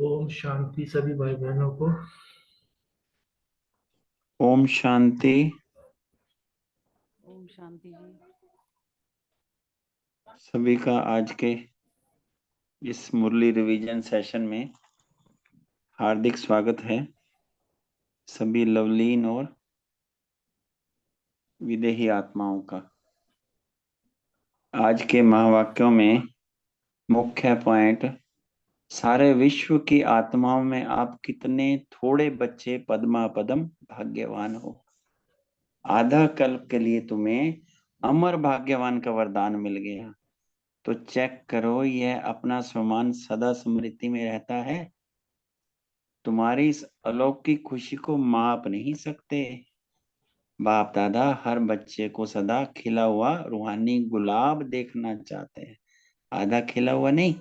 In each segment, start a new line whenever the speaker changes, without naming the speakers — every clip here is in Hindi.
ओम शांति सभी भाई बहनों को।
ओम शांति।
ओम शांति जी।
सभी का आज के इस मुरली रिवीजन सेशन में हार्दिक स्वागत है। सभी लवलीन और विदेही आत्माओं का। आज के महावाक्यों में मुख्य पॉइंट, सारे विश्व की आत्माओं में आप कितने थोड़े बच्चे पद्मा पदम भाग्यवान हो। आधा कल्प के लिए तुम्हें अमर भाग्यवान का वरदान मिल गया। तो चेक करो, यह अपना स्वमान सदा स्मृति में रहता है। तुम्हारी इस अलौकिक खुशी को माप नहीं सकते। बाप दादा हर बच्चे को सदा खिला हुआ रूहानी गुलाब देखना चाहते हैं, आधा खिला हुआ नहीं।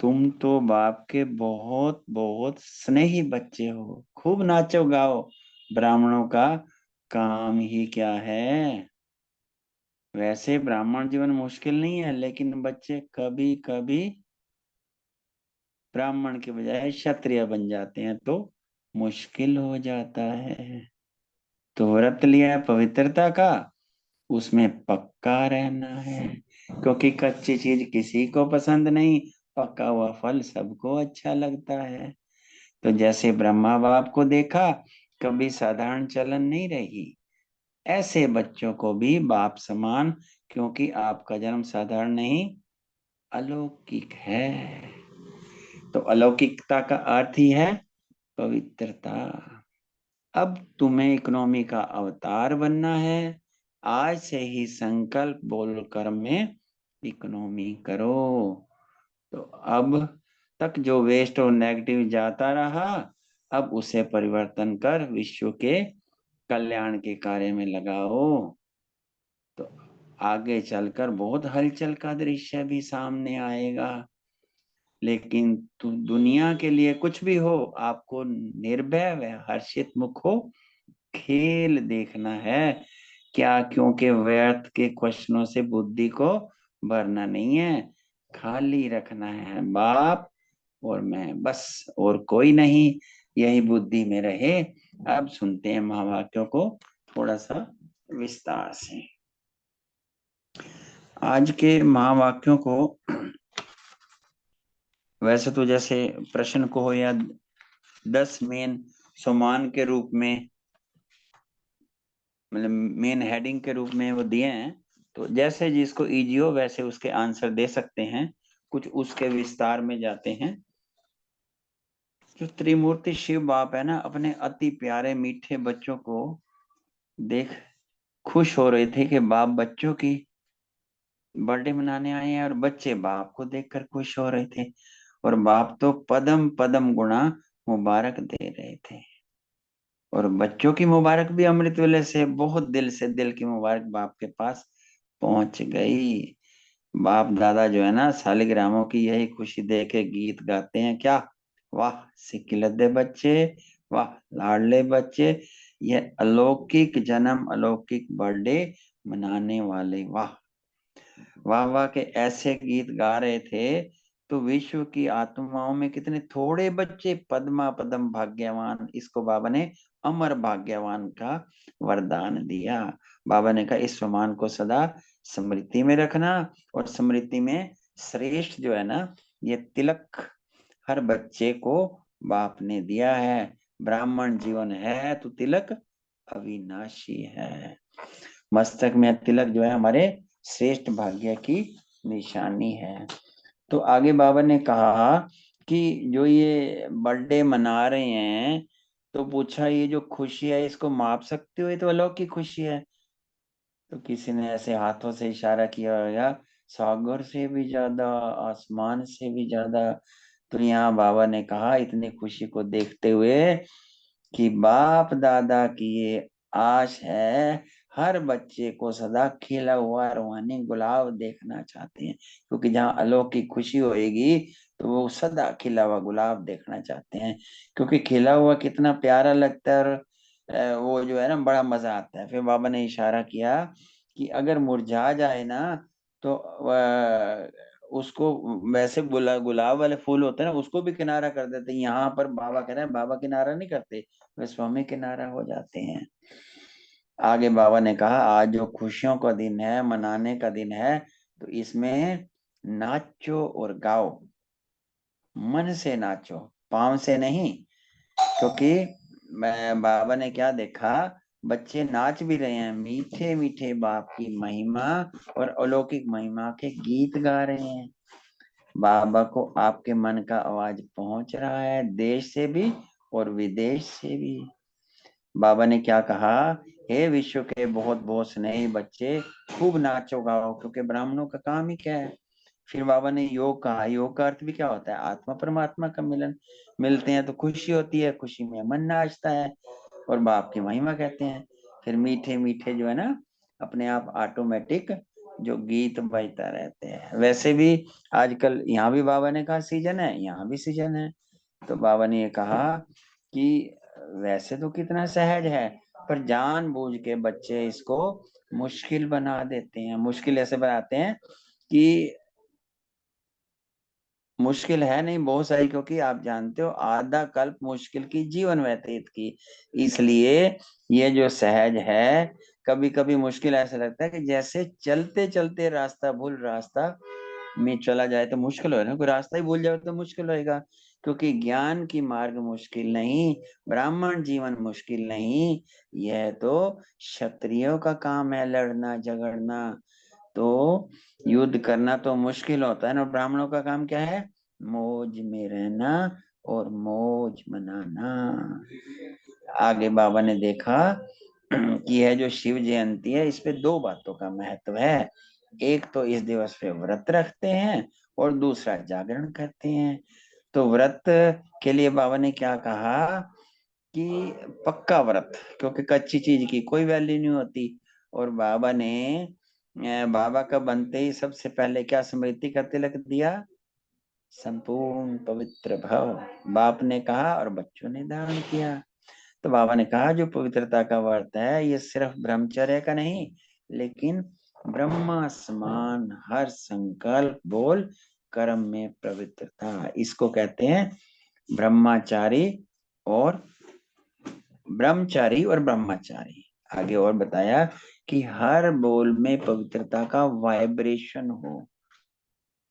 तुम तो बाप के बहुत बहुत स्नेही बच्चे हो। खूब नाचो गाओ। ब्राह्मणों का काम ही क्या है। वैसे ब्राह्मण जीवन मुश्किल नहीं है, लेकिन बच्चे कभी कभी ब्राह्मण के बजाय क्षत्रिय बन जाते हैं तो मुश्किल हो जाता है। तो व्रत लिया है पवित्रता का, उसमें पक्का रहना है, क्योंकि कच्ची चीज किसी को पसंद नहीं, पका हुआ फल सबको अच्छा लगता है। तो जैसे ब्रह्मा बाप को देखा, कभी साधारण चलन नहीं रही, ऐसे बच्चों को भी बाप समान, क्योंकि आपका जन्म साधारण नहीं अलौकिक है। तो अलौकिकता का अर्थ ही है पवित्रता। अब तुम्हें इकोनॉमी का अवतार बनना है। आज से ही संकल्प बोलकर में इकोनॉमी करो। तो अब तक जो वेस्ट और नेगेटिव जाता रहा, अब उसे परिवर्तन कर विश्व के कल्याण के कार्य में लगाओ। तो आगे चलकर बहुत हलचल का दृश्य भी सामने आएगा। लेकिन दुनिया के लिए कुछ भी हो, आपको निर्भय व हर्षित मुख हो खेल देखना है। क्या? क्योंकि व्यर्थ के क्वेश्चनों से बुद्धि को भरना नहीं है, खाली रखना है बाप और मैं, बस और कोई नहीं। यही बुद्धि में रहे। अब सुनते हैं महावाक्यों को थोड़ा सा विस्तार से। आज के महावाक्यों को वैसे तो जैसे प्रश्न को हो या 10 मेन सम्मान के रूप में, मतलब मेन हेडिंग के रूप में वो दिए हैं, तो जैसे जिसको इजी हो वैसे उसके आंसर दे सकते हैं। कुछ उसके विस्तार में जाते हैं। जो त्रिमूर्ति शिव बाप है ना, अपने अति प्यारे मीठे बच्चों को देख खुश हो रहे थे कि बाप बच्चों की बर्थडे मनाने आए हैं, और बच्चे बाप को देखकर खुश हो रहे थे। और बाप तो पदम पदम गुणा मुबारक दे रहे थे। और बच्चों की मुबारक भी अमृत वेले से बहुत दिल से दिल की मुबारक बाप के पास पहुंच गई। बाप दादा जो है ना, सालिग्रामों की यही खुशी दे के गीत गाते हैं। क्या? वाह सिकिलद्दे बच्चे, वाह लाडले बच्चे, ये अलौकिक जन्म अलौकिक बर्थडे मनाने वाले, वाह वाह वाह के ऐसे गीत गा रहे थे। तो विश्व की आत्माओं में कितने थोड़े बच्चे पद्मा पदम भाग्यवान, इसको बाबा ने अमर भाग्यवान का वरदान दिया। बाबा ने कहा इस सम्मान को सदा स्मृति में रखना, और स्मृति में श्रेष्ठ जो है ना, ये तिलक हर बच्चे को बाप ने दिया है। ब्राह्मण जीवन है तो तिलक अविनाशी है। मस्तक में तिलक जो है हमारे श्रेष्ठ भाग्य की निशानी है। तो आगे बाबा ने कहा कि जो ये बर्थडे मना रहे हैं, तो पूछा ये जो खुशी है इसको माप सकते हो? ये तो अलौकिक खुशी है। तो किसी ने ऐसे हाथों से इशारा किया होगा, सागर से भी ज्यादा, आसमान से भी ज्यादा। तो यहाँ बाबा ने कहा इतनी खुशी को देखते हुए कि बाप दादा की ये आश है, हर बच्चे को सदा खिला हुआ रूहानी गुलाब देखना चाहते हैं। क्योंकि जहाँ अलौकिक खुशी होएगी तो वो सदा खिला हुआ गुलाब देखना चाहते हैं। क्योंकि खिला हुआ कितना प्यारा लगता है, और वो जो है ना बड़ा मजा आता है। फिर बाबा ने इशारा किया कि अगर मुरझा जाए ना, तो उसको वैसे गुलाब वाले फूल होते हैं ना, उसको भी किनारा कर देते हैं। यहाँ पर बाबा कह रहे हैं बाबा किनारा नहीं करते, वे स्वामी किनारा हो जाते हैं। आगे बाबा ने कहा आज जो खुशियों का दिन है, मनाने का दिन है, तो इसमें नाचो और गाओ, मन से नाचो, पाँव से नहीं। क्योंकि मैं बाबा ने क्या देखा, बच्चे नाच भी रहे हैं, मीठे मीठे बाप की महिमा और अलौकिक महिमा के गीत गा रहे हैं। बाबा को आपके मन का आवाज पहुंच रहा है, देश से भी और विदेश से भी। बाबा ने क्या कहा, हे विश्व के बहुत बहुत स्नेही बच्चे, खूब नाचो गाओ, क्योंकि ब्राह्मणों का काम ही क्या है। फिर बाबा ने योग कहा, योग का अर्थ भी क्या होता है, आत्मा परमात्मा का मिलन। मिलते हैं तो खुशी होती है, खुशी में मन नाचता है और बाप की महिमा कहते हैं। फिर मीठे मीठे जो है ना, अपने आप ऑटोमेटिक जो गीत बजता रहते हैं। वैसे भी आजकल यहाँ भी बाबा ने कहा सीजन है, यहाँ भी सीजन है। तो बाबा ने ये कहा कि वैसे तो कितना सहज है, पर जानबूझ के बच्चे इसको मुश्किल बना देते हैं। मुश्किल ऐसे बनाते हैं कि मुश्किल है नहीं बहुत सारी, क्योंकि आप जानते हो आधा कल्प मुश्किल की जीवन व्यतीत की। इसलिए ये जो सहज है, कभी कभी मुश्किल ऐसा लगता है कि जैसे चलते चलते रास्ता भूल रास्ता में चला जाए तो मुश्किल हो ना, कोई रास्ता ही भूल जाए तो मुश्किल होएगा। क्योंकि ज्ञान की मार्ग मुश्किल नहीं, ब्राह्मण जीवन मुश्किल नहीं, यह तो क्षत्रियों का काम है, लड़ना झगड़ना। तो युद्ध करना तो मुश्किल होता है ना, ब्राह्मणों का काम क्या है, मौज में रहना और मौज मनाना। आगे बाबा ने देखा कि यह जो शिव जयंती है, इस पे दो बातों का महत्व है। एक तो इस दिवस पे व्रत रखते हैं और दूसरा जागरण करते हैं। तो व्रत के लिए बाबा ने क्या कहा कि पक्का व्रत, क्योंकि कच्ची चीज की कोई वैल्यू नहीं होती। और बाबा ने बाबा का बनते ही सबसे पहले क्या स्मृति का तिलक दिया, संपूर्ण पवित्र भव। बाप ने कहा और बच्चों ने धारण किया। तो बाबा ने कहा जो पवित्रता का व्रत है, ये सिर्फ ब्रह्मचर्य का नहीं, लेकिन ब्रह्मा समान हर संकल्प बोल कर्म में पवित्रता, इसको कहते हैं ब्रह्मचारी और ब्रह्मचारी। आगे और बताया कि हर बोल में पवित्रता का वाइब्रेशन हो,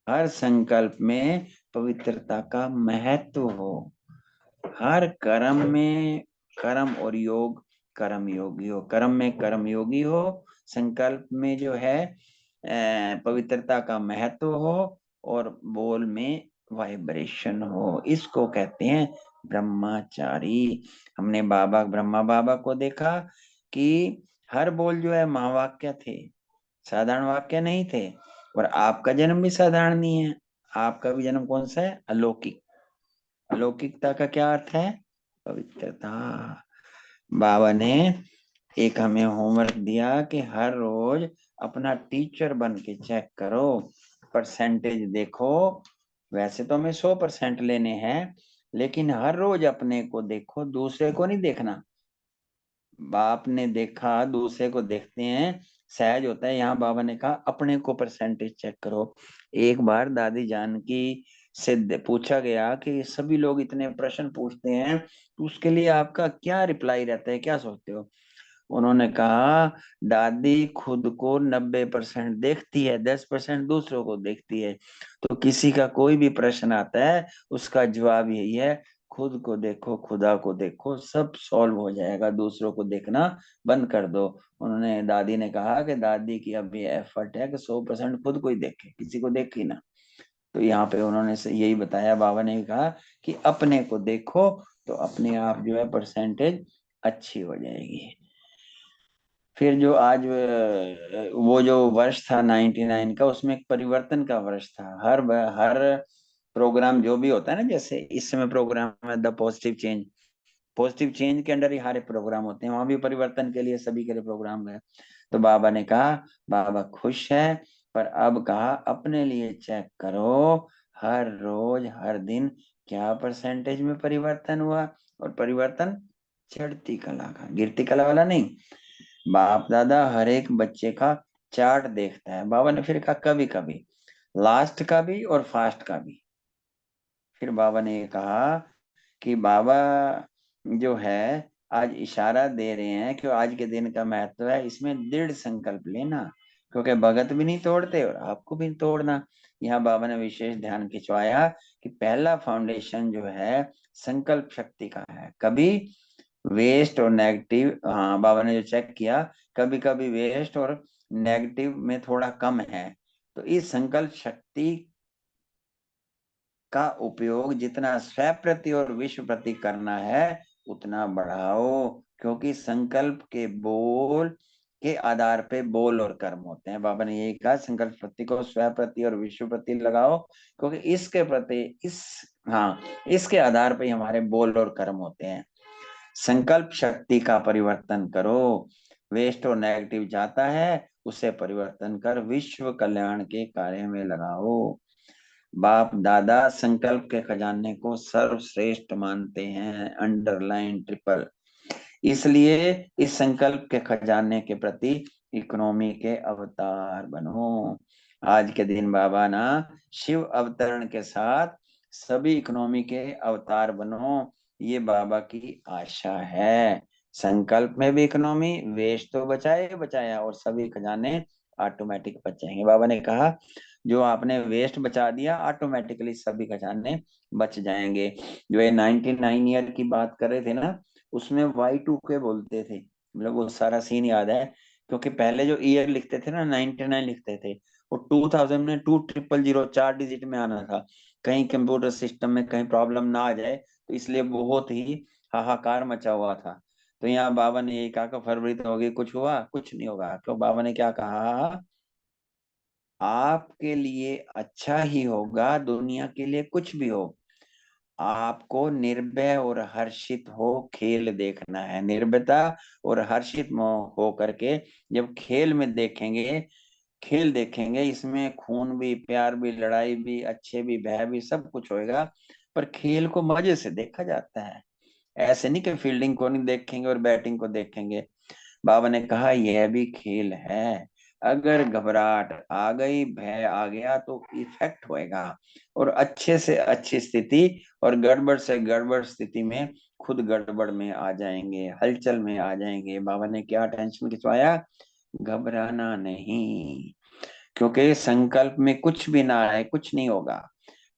हर संकल्प में पवित्रता का महत्व हो, हर कर्म में कर्म और योग कर्म योगी हो, कर्म में कर्म योगी हो, संकल्प में जो है पवित्रता का महत्व हो, और बोल में वाइब्रेशन हो, इसको कहते हैं ब्रह्मचारी। हमने बाबा ब्रह्मा बाबा को देखा कि हर बोल जो है महावाक्य थे, साधारण वाक्य नहीं थे। और आपका जन्म भी साधारण नहीं है, आपका भी जन्म कौन सा है, अलौकिक। अलौकिकता का क्या अर्थ है, पवित्रता। बाबा ने एक हमें होमवर्क दिया कि हर रोज अपना टीचर बन के चेक करो, परसेंटेज देखो। वैसे तो हमें 100% लेने हैं, लेकिन हर रोज अपने को देखो, दूसरे को नहीं देखना। बाप ने देखा, दूसरे को देखते हैं, सहज होता है। यहाँ बाबा ने कहा अपने को परसेंटेज चेक करो। एक बार दादी जानकी से पूछा गया कि सभी लोग इतने प्रश्न पूछते हैं, तो उसके लिए आपका क्या रिप्लाई रहता है, क्या सोचते हो। उन्होंने कहा दादी खुद को 90% देखती है, 10% दूसरों को देखती है। तो किसी का कोई भी प्रश्न आता है, उसका जवाब यही है, खुद को देखो, खुदा को देखो, सब सॉल्व हो जाएगा, दूसरों को देखना बंद कर दो। उन्होंने दादी ने कहा कि दादी की अभी एफर्ट है कि 100% खुद को ही देखे, किसी को देखे ना। तो यहाँ पे उन्होंने से यही बताया, बाबा ने कहा कि अपने को देखो, तो अपने आप जो है परसेंटेज अच्छी हो जाएगी। फिर जो आज वो जो वर्ष था 99 का, उसमें एक परिवर्तन का वर्ष था। हर प्रोग्राम जो भी होता है ना, जैसे इस समय प्रोग्राम है the positive change, positive change के अंडर ही हर प्रोग्राम होते हैं, वहां भी परिवर्तन के लिए सभी के लिए प्रोग्राम है। तो बाबा ने कहा बाबा खुश है, पर अब कहा अपने लिए चेक करो, हर रोज हर दिन क्या परसेंटेज में परिवर्तन हुआ। और परिवर्तन चढ़ती कला का, गिरती कला वाला नहीं। बाप दादा हर एक बच्चे का चार्ट देखता है। बाबा ने फिर कहा कभी कभी, लास्ट का भी और फास्ट का भी। फिर बाबा ने ये कहा कि बाबा जो है आज इशारा दे रहे हैं कि आज के दिन का महत्व है, इसमें दृढ़ संकल्प लेना, क्योंकि भगत भी नहीं तोड़ते और आपको भी नहीं तोड़ना। यहाँ बाबा ने विशेष ध्यान खिंचवाया कि पहला फाउंडेशन जो है संकल्प शक्ति का है। कभी वेस्ट और नेगेटिव, हाँ बाबा ने जो चेक किया, कभी कभी वेस्ट और नेगेटिव में थोड़ा कम है, तो इस संकल्प शक्ति का उपयोग जितना स्व प्रति और विश्व प्रति करना है उतना बढ़ाओ, क्योंकि संकल्प के बोल के आधार पे बोल और कर्म होते हैं। बाबा ने यही कहा, संकल्प प्रति को स्व प्रति और विश्व प्रति लगाओ, क्योंकि इसके प्रति इसके आधार पे हमारे बोल और कर्म होते हैं। संकल्प शक्ति का परिवर्तन करो, वेस्ट और नेगेटिव जाता है उसे परिवर्तन कर विश्व कल्याण के कार्य में लगाओ। बाप दादा संकल्प के खजाने को सर्वश्रेष्ठ मानते हैं, अंडरलाइन ट्रिपल। इसलिए इस संकल्प के खजाने के प्रति इकोनॉमी के अवतार बनो। आज के दिन बाबा ना शिव अवतरण के साथ सभी इकोनॉमी के अवतार बनो, ये बाबा की आशा है। संकल्प में भी इकोनॉमी, वेस्ट तो बचाए बचाया और सभी खजाने ऑटोमेटिक बचेंगे। बाबा ने कहा जो आपने वेस्ट बचा दिया ऑटोमेटिकली सभी खजाने बच जाएंगे। जो ये 99 ईयर की बात कर रहे थे ना, उसमें Y2K बोलते थे, मतलब वो सारा सीन याद है, क्योंकि पहले जो ईयर लिखते थे ना 99 लिखते थे, वो 2000 में 2000 4 डिजिट में आना था, कहीं कंप्यूटर सिस्टम में कहीं प्रॉब्लम ना आ जाए, तो इसलिए बहुत ही हाहाकार मचा हुआ था। तो यहाँ बाबा ने यही कहा कि फरवरी तो होगी, कुछ हुआ कुछ नहीं होगा। क्यों, बाबा ने क्या कहा, आपके लिए अच्छा ही होगा, दुनिया के लिए कुछ भी हो, आपको निर्भय और हर्षित हो खेल देखना है। निर्भयता और हर्षित हो करके जब खेल में देखेंगे, खेल देखेंगे, इसमें खून भी, प्यार भी, लड़ाई भी, अच्छे भी, भय भी, सब कुछ होएगा, पर खेल को मजे से देखा जाता है। ऐसे नहीं कि फील्डिंग को नहीं देखेंगे और बैटिंग को देखेंगे। बाबा ने कहा यह भी खेल है, अगर घबराहट आ गई, भय आ गया तो इफेक्ट होएगा, और अच्छे से अच्छी स्थिति और गड़बड़ से गड़बड़ स्थिति में खुद गड़बड़ में आ जाएंगे, हलचल में आ जाएंगे। बाबा ने क्या टेंशन खिंचवाया, घबराना नहीं, क्योंकि संकल्प में कुछ भी ना है, कुछ नहीं होगा।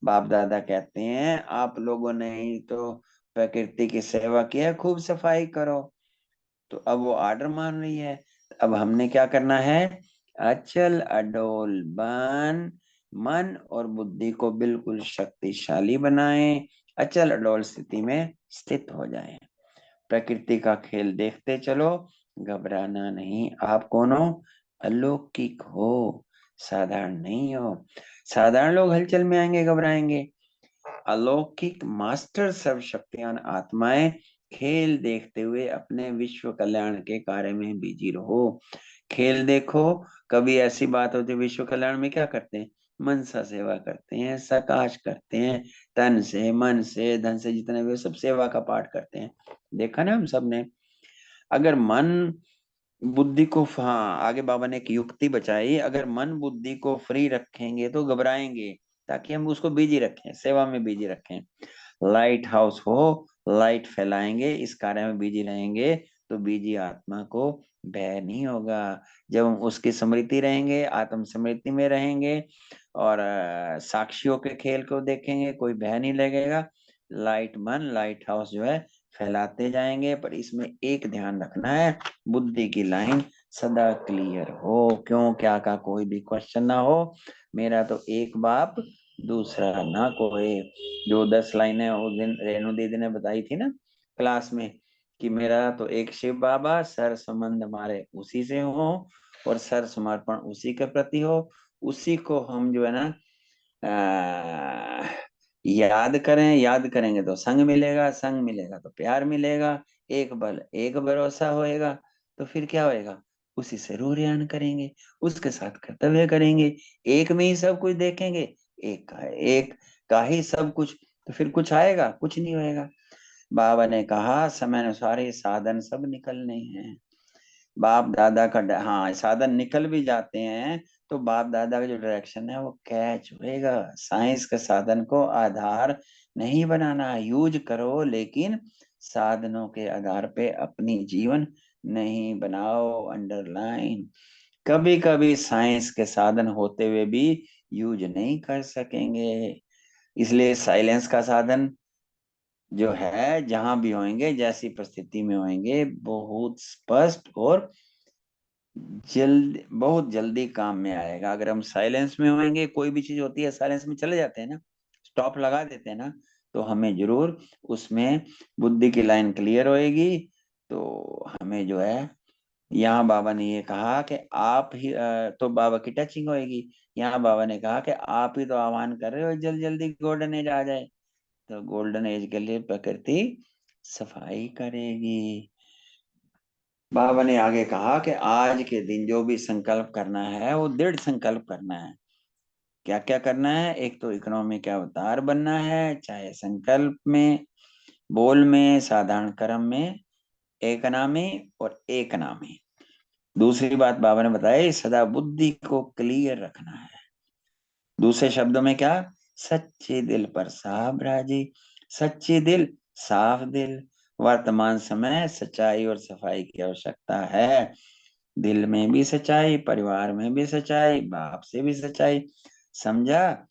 बाप दादा कहते हैं आप लोगों ने ही तो प्रकृति की सेवा की है, खूब सफाई करो। तो अब वो ऑर्डर मान रही है, अब हमने क्या करना है, अचल अडोल बन मन और बुद्धि को बिल्कुल शक्तिशाली बनाएं, अचल अडोल स्थिति में स्थित हो जाएं। प्रकृति का खेल देखते चलो, घबराना नहीं। आप कौन हो, अलौकिक हो, साधारण नहीं हो। साधारण लोग हलचल में आएंगे, घबराएंगे। अलौकिक मास्टर सर्वशक्तिमान आत्माएं खेल देखते हुए अपने विश्व कल्याण के कार्य में बिजी रहो। खेल देखो, कभी ऐसी बात होती है विश्व कल्याण में क्या करते हैं, मनसा सेवा करते हैं, सकाश करते हैं, तन से मन से धन से जितने भी सब सेवा का पाठ करते हैं। देखा ना हम सब ने। अगर मन बुद्धि को, हाँ आगे बाबा ने एक युक्ति बचाई, अगर मन बुद्धि को फ्री रखेंगे तो घबराएंगे, ताकि हम उसको बिजी रखें, सेवा में बिजी रखें। लाइट हाउस हो, लाइट फैलाएंगे, इस कार्य में बिजी रहेंगे, तो बिजी आत्मा को भय नहीं होगा। जब हम उसकी स्मृति रहेंगे, आत्म स्मृति में रहेंगे और साक्षियों के खेल को देखेंगे, कोई भय नहीं लगेगा। लाइट मन, लाइट हाउस जो है फैलाते जाएंगे, पर इसमें एक ध्यान रखना है, बुद्धि की लाइन सदा क्लियर हो, क्यों क्या का कोई भी क्वेश्चन ना हो। मेरा तो एक बाप दूसरा ना कोई। जो 10 लाइनें उस दिन रेणु दीदी ने बताई थी ना क्लास में, कि मेरा तो एक शिव बाबा, सर संबंध हमारे उसी से हो और सर समर्पण उसी के प्रति हो, उसी को हम जो है ना याद करें, याद करेंगे तो संग मिलेगा, संग मिलेगा तो प्यार मिलेगा, एक बल एक भरोसा होएगा, तो फिर क्या होएगा, उसी से रूरियान करेंगे, उसके साथ कर्तव्य करेंगे, एक में ही सब कुछ देखेंगे, एक का ही सब कुछ, तो फिर कुछ आएगा, कुछ नहीं होएगा। बाबा ने कहा समय अनुसार ये साधन सब निकलने हैं। बाप दादा का हाँ साधन निकल भी जाते हैं, तो बाप दादा का जो डायरेक्शन है वो कैच होएगा। साइंस के साधन को आधार नहीं बनाना, यूज करो लेकिन साधनों के आधार पे अपनी जीवन नहीं बनाओ। अंडरलाइन। कभी कभी साइंस के साधन होते हुए भी यूज नहीं कर सकेंगे, इसलिए साइलेंस का साधन जो है जहां भी होंगे, जैसी परिस्थिति में होंगे, बहुत स्पष्ट और बहुत जल्दी काम में आएगा। अगर हम साइलेंस में होंगे, कोई भी चीज होती है साइलेंस में चले जाते हैं ना, स्टॉप लगा देते हैं ना, तो हमें जरूर उसमें बुद्धि की लाइन क्लियर होएगी। तो हमें जो है, यहाँ बाबा ने ये कहा कि आप ही तो बाबा की टचिंग होएगी। यहाँ बाबा ने कहा कि आप ही तो आह्वान कर रहे हो जल्दी जल्दी गोल्डन एज आ जाए, तो गोल्डन एज के लिए प्रकृति सफाई करेगी। बाबा ने आगे कहा कि आज के दिन जो भी संकल्प करना है वो दृढ़ संकल्प करना है। क्या क्या करना है? एक तो इकोनॉमी का अवतार बनना है, चाहे संकल्प में, बोल में, साधारण कर्म में, एक नामी और एक नामी। दूसरी बात बाबा ने बताया, सदा बुद्धि को क्लियर रखना है। दूसरे शब्दों में क्या? सच्चे दिल पर साब राजी। सच्चे दिल, साफ दिल। वर्तमान समय सच्चाई और सफाई की आवश्यकता है। दिल में भी सच्चाई, परिवार में भी सच्चाई, बाप से भी सच्चाई। समझा?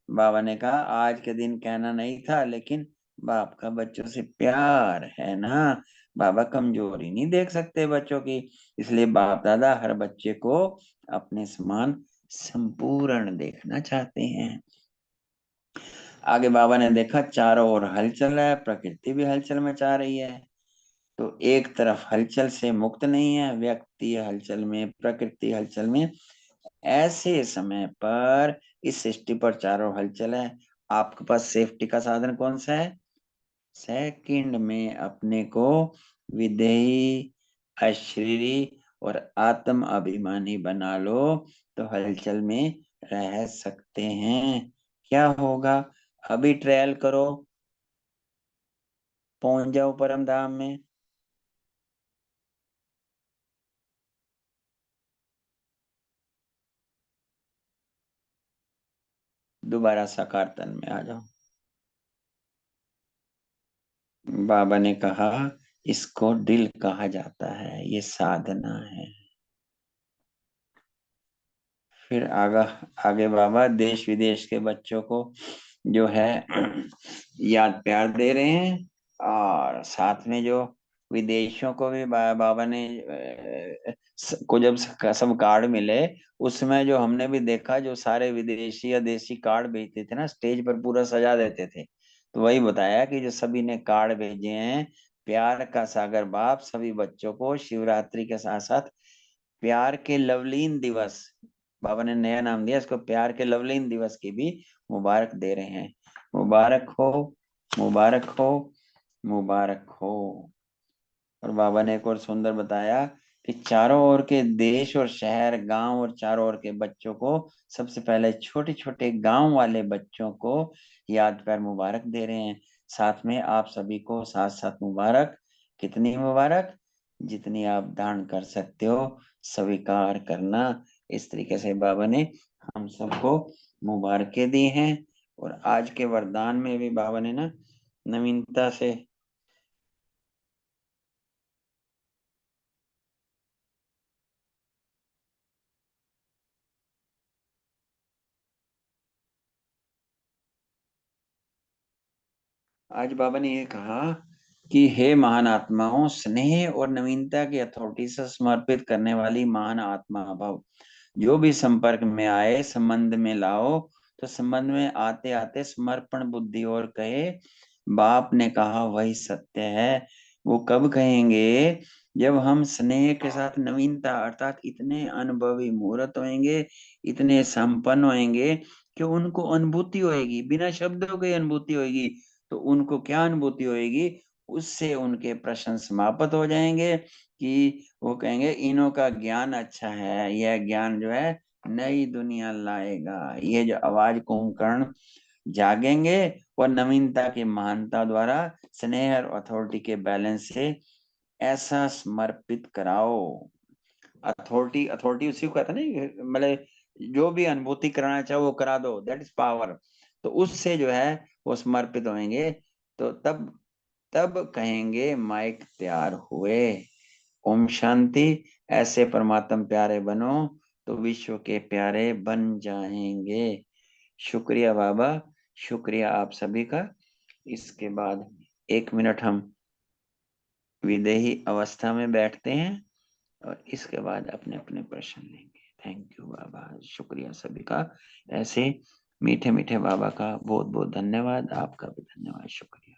बाबा ने कहा आज के दिन कहना नहीं था, लेकिन बाप का बच्चों से प्यार है ना। बाबा कमजोरी नहीं देख सकते बच्चों की, इसलिए बाप दादा हर बच्चे को अपने समान संपूर्ण देखना चाहते हैं। आगे बाबा ने देखा चारों ओर हलचल है, प्रकृति भी हलचल मचा रही है। तो एक तरफ हलचल से मुक्त नहीं है, व्यक्ति हलचल में, प्रकृति हलचल में। ऐसे समय पर इस सृष्टि पर चारों हलचल है, आपके पास सेफ्टी का साधन कौन सा है? सेकंड में अपने को विधेयी, अशरीरी और आत्म अभिमानी बना लो, तो हलचल में रह सकते हैं। क्या होगा? अभी ट्रायल करो, पहुंच जाओ परम धाम में। दोबारा साकार तन में आ जाओ। बाबा ने कहा इसको दिल कहा जाता है, ये साधना है। फिर आगे आगे बाबा देश विदेश के बच्चों को जो है याद प्यार दे रहे हैं, और साथ में जो विदेशियों को भी बाबा ने को जब सब कार्ड मिले, उसमें जो हमने भी देखा, जो सारे विदेशी या देशी कार्ड भेजते थे ना, स्टेज पर पूरा सजा देते थे। तो वही बताया कि जो सभी ने कार्ड भेजे हैं, प्यार का सागर बाप सभी बच्चों को शिवरात्रि के साथ साथ प्यार के लवलीन दिवस, बाबा ने नया नाम दिया इसको, प्यार के लवलीन दिवस की भी मुबारक दे रहे हैं। मुबारक हो, मुबारक हो, मुबारक हो। और बाबा ने एक और सुंदर बताया कि चारों ओर के देश और शहर, गांव और चारों ओर के बच्चों को, सबसे पहले छोटे छोटे गांव वाले बच्चों को याद कर मुबारक दे रहे हैं। साथ में आप सभी को साथ साथ मुबारक। कितनी मुबारक? जितनी आप दान कर सकते हो स्वीकार करना। इस तरीके से बाबा ने हम सबको मुबारकें दी हैं। और आज के वरदान में भी बाबा ने ना नवीनता से, आज बाबा ने ये कहा कि हे महान आत्माओं, स्नेह और नवीनता की अथॉरिटी से समर्पित करने वाली महान आत्मा भव, जो भी संपर्क में आए संबंध में लाओ, तो संबंध में आते आते समर्पण बुद्धि और कहे बाप ने कहा वही सत्य है। वो कब कहेंगे? जब हम स्नेह के साथ नवीनता अर्थात इतने अनुभवी मूर्त होंगे, इतने संपन्न होंगे कि उनको अनुभूति होएगी, बिना शब्दों के अनुभूति होएगी। तो उनको क्या अनुभूति होएगी? उससे उनके प्रश्न समाप्त हो जाएंगे कि वो कहेंगे इन्हों का ज्ञान अच्छा है, यह ज्ञान जो है नई दुनिया लाएगा। ये जो आवाज कुंभकर्ण जागेंगे और नवीनता की महानता द्वारा स्नेह और अथॉरिटी के बैलेंस से ऐसा समर्पित कराओ। अथॉरिटी, अथॉरिटी उसी को कहता है ना, मतलब जो भी अनुभूति कराना चाहो वो करा दो, दैट इज पावर। तो उससे जो है वो समर्पित होंगे, तो तब तब कहेंगे माइक तैयार हुए। ओम शांति। ऐसे परमात्म प्यारे बनो तो विश्व के प्यारे बन जाएंगे। शुक्रिया बाबा, शुक्रिया आप सभी का। इसके बाद 1 मिनट हम विदेही अवस्था में बैठते हैं और इसके बाद अपने अपने प्रश्न लेंगे। थैंक यू बाबा, शुक्रिया सभी का। ऐसे मीठे मीठे बाबा का बहुत बहुत धन्यवाद, आपका भी धन्यवाद, शुक्रिया।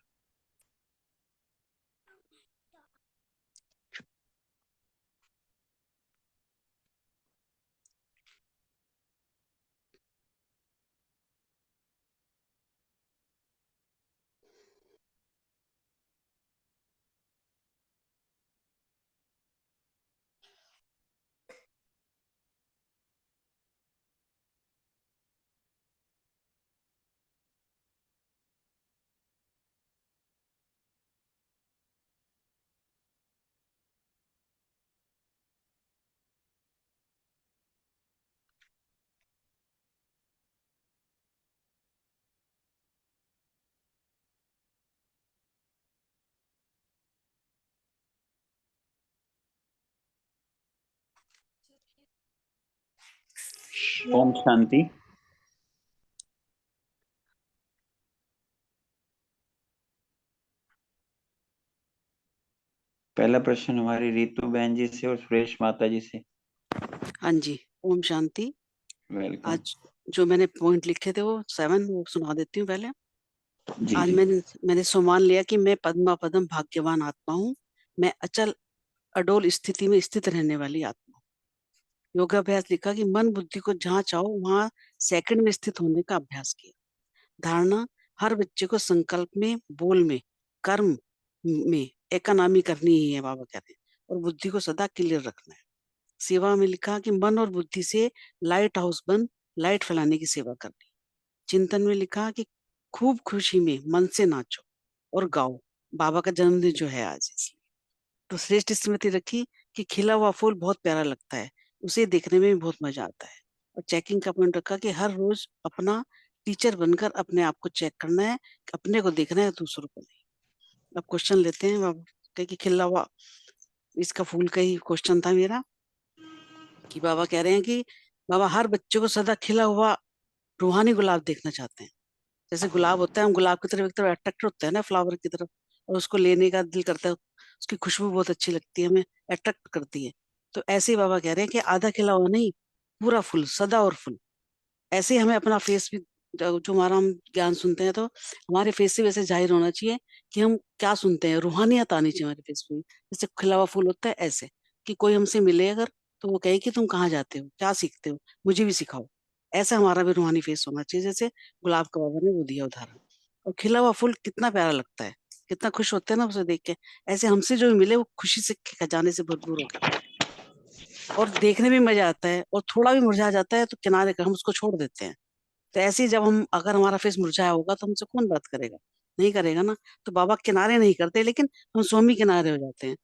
ओम शांति। पहला प्रश्न हमारी रितु बहन जी से और सुरेश माता जी से।
हाँ जी, ओम शांति।
वेलकम
आज जो मैंने पॉइंट लिखे थे वो 7 वो सुना देती हूँ पहले।
जी।
आज
जी
मैंने सुमान लिया कि मैं पद्मा पदम भाग्यवान आत्मा हूँ। मैं अचल अडोल स्थिति में स्थित रहने वाली आत्मा हूँ। योगाभ्यास लिखा कि मन बुद्धि को जहाँ चाहो वहां सेकंड में स्थित होने का अभ्यास किया। धारणा, हर बच्चे को संकल्प में, बोल में, कर्म में एकानामी करनी ही है, बाबा कहते हैं, और बुद्धि को सदा क्लियर रखना है। सेवा में लिखा कि मन और बुद्धि से लाइट हाउस बन लाइट फैलाने की सेवा करनी। चिंतन में लिखा कि खूब खुशी में मन से नाचो और गाओ, बाबा का जन्मदिन जो है आज इसलिए। तो श्रेष्ठ स्मृति रखी कि खिला हुआ फूल बहुत प्यारा लगता है, उसे देखने में भी बहुत मजा आता है। और चेकिंग का पॉइंट रखा कि हर रोज अपना टीचर बनकर अपने आप को चेक करना है, अपने को देखना है, दूसरों को नहीं। अब क्वेश्चन लेते हैं बाबा कि खिला हुआ, इसका फूल का ही क्वेश्चन था मेरा कि बाबा कह रहे हैं कि बाबा हर बच्चे को सदा खिला हुआ रूहानी गुलाब देखना चाहते हैं। जैसे गुलाब होता है, हम गुलाब की तरफ एक तरफ अट्रैक्ट होते हैं ना, फ्लावर की तरफ, और उसको लेने का दिल करता है, उसकी खुशबू बहुत अच्छी लगती है, हमें अट्रैक्ट करती है। तो ऐसे ही बाबा कह रहे हैं कि आधा खिला हुआ नहीं, पूरा फुल, सदा और फुल। ऐसे ही हमें अपना फेस भी, जो हमारा हम ज्ञान सुनते हैं तो हमारे फेस से वैसे जाहिर होना चाहिए कि हम क्या सुनते हैं, रूहानियत आनी चाहिए हमारे फेस पे। जैसे खिला हुआ फूल होता है ऐसे कि कोई हमसे मिले अगर तो वो कहे कि तुम कहाँ जाते हो, क्या सीखते हो, मुझे भी सिखाओ। ऐसा हमारा भी रूहानी फेस होना चाहिए, जैसे गुलाब का बाबा ने वो दिया उदाहरण। और खिला हुआ फूल कितना प्यारा लगता है, कितना खुश होते हैं ना उसे देख के। ऐसे हमसे जो मिले वो खुशी से खजाने से भरपूर होकर जाए और देखने में मजा आता है। और थोड़ा भी मुरझा जाता है तो किनारे कर हम उसको छोड़ देते हैं। तो ऐसे ही जब हम, अगर हमारा फेस मुरझाया होगा तो हमसे कौन बात करेगा, नहीं करेगा ना। तो बाबा किनारे नहीं करते, लेकिन हम स्वामी किनारे हो जाते हैं।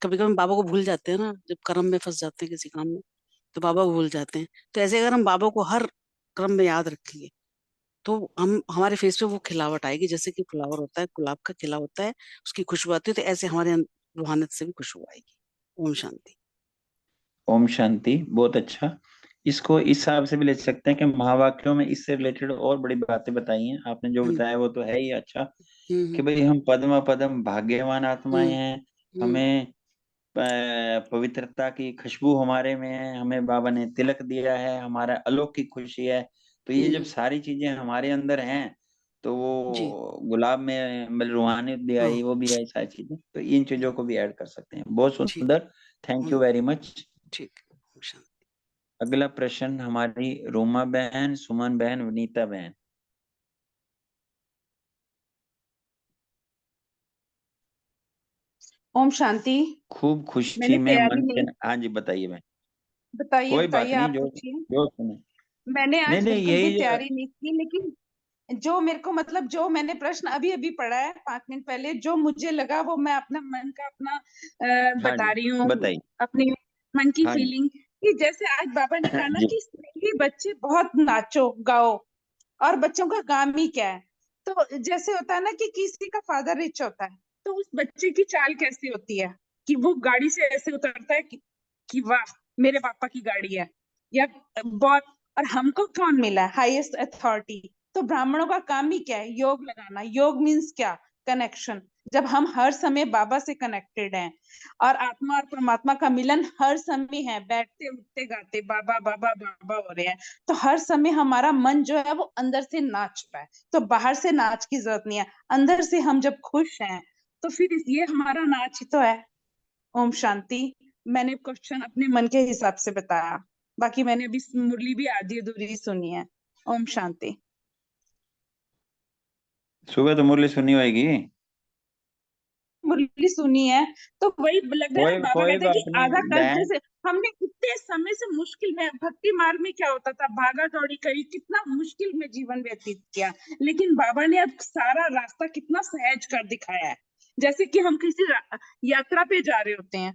कभी कभी बाबा को भूल जाते हैं ना, जब कर्म में फंस जाते हैं किसी काम में, तो बाबा को भूल जाते हैं। तो ऐसे अगर हम बाबा को हर क्रम में याद रखेंगे तो हम, हमारे फेस पे वो खिलावट आएगी, जैसे कि फ्लावर होता है, गुलाब का खिला होता है, उसकी खुशबू आती है, तो ऐसे हमारे रूहानियत से भी खुशबू आएगी। ओम शांति।
ओम शांति, बहुत अच्छा। इसको इस हिसाब से भी ले सकते हैं कि महावाक्यों में इससे रिलेटेड और बड़ी बातें बताई हैं आपने, जो
हम्म
बताया वो तो है ही अच्छा।
हम्म
कि भाई हम पद्म पदम भाग्यवान आत्माएं
हम्म
हैं,
हम्म
हमें पवित्रता की खुशबू हमारे में है, हमें बाबा ने तिलक दिया है, हमारा अलौकिक खुशी है। तो ये जब
हम्म,
सारी चीजें हमारे अंदर हैं तो
जी
वो गुलाब में मतलब रूहानियत भी
हाँ
आई, वो भी आई, सारी चीजें, तो इन चीजों को भी ऐड कर सकते हैं। बहुत
ठीक।
सुंदर, थैंक यू वेरी मच।
ठीक। ओम शांति।
अगला प्रश्न हमारी रोमा बहन, सुमन बहन, वनीता बहन।
ओम शांति।
खूब खुशी
मैंने
में
तैयारी
मन
नहीं,
से, हाँ जी बताइए बहन।
बताइए
कोई बात
बताइए,
नहीं,
आप
जो
पूछिए।
जो सुने।
मैंने
नहीं
आज
नहीं,
बिल्कुल भी
यही जो,
तैयारी नहीं की, लेकिन जो मेरे को मतलब, जो मैंने प्रश्न अभी अभी पढ़ा है 5 मिनट पहले, जो मुझे लगा वो मैं अपना मन का अपना
हाँ
बता
जी
रही हूँ,
बताइए।
अपनी मन की
हाँ जी,
फीलिंग। कि जैसे आज बाबा ने
हाँ
कहा ना
जी।
कि कि बच्चे बहुत नाचो गाओ, और बच्चों का काम ही क्या है। तो जैसे होता है ना कि किसी का फादर रिच होता है, तो उस बच्चे की चाल कैसी होती है कि वो गाड़ी से ऐसे उतरता है कि वाह मेरे पापा की गाड़ी है, या बहुत। और हमको कौन मिला है? Highest authority. तो ब्राह्मणों का काम ही क्या है? योग लगाना। योग मीन्स क्या? कनेक्शन। जब हम हर समय बाबा से कनेक्टेड हैं, और आत्मा और परमात्मा का मिलन हर समय है, बैठते उठते गाते बाबा बाबा बाबा हो रहे हैं, तो हर समय हमारा मन जो है वो अंदर से नाच रहा है। तो बाहर से नाच की जरूरत नहीं है, अंदर से हम जब खुश हैं तो फिर ये हमारा नाच ही तो है। ओम शांति। मैंने क्वेश्चन अपने मन के हिसाब से बताया, बाकी मैंने अभी मुरली भी आधी अधूरी सुनी है। ओम शांति।
सुबह तो मुरली सुनी होगी।
मुरली सुनी है, तो वही लग रहा है
कोई
ना, बाबा
कोई
कहते हैं कि
बात नहीं
आधा कल्प
बहन।
जैसे हमने इतने समय से मुश्किल में, भक्ति मार्ग में क्या होता था, भागा दौड़ी करी, कितना मुश्किल में जीवन व्यतीत किया, लेकिन बाबा ने अब सारा रास्ता कितना सहज कर दिखाया है। जैसे कि हम किसी यात्रा पे जा रहे होते हैं,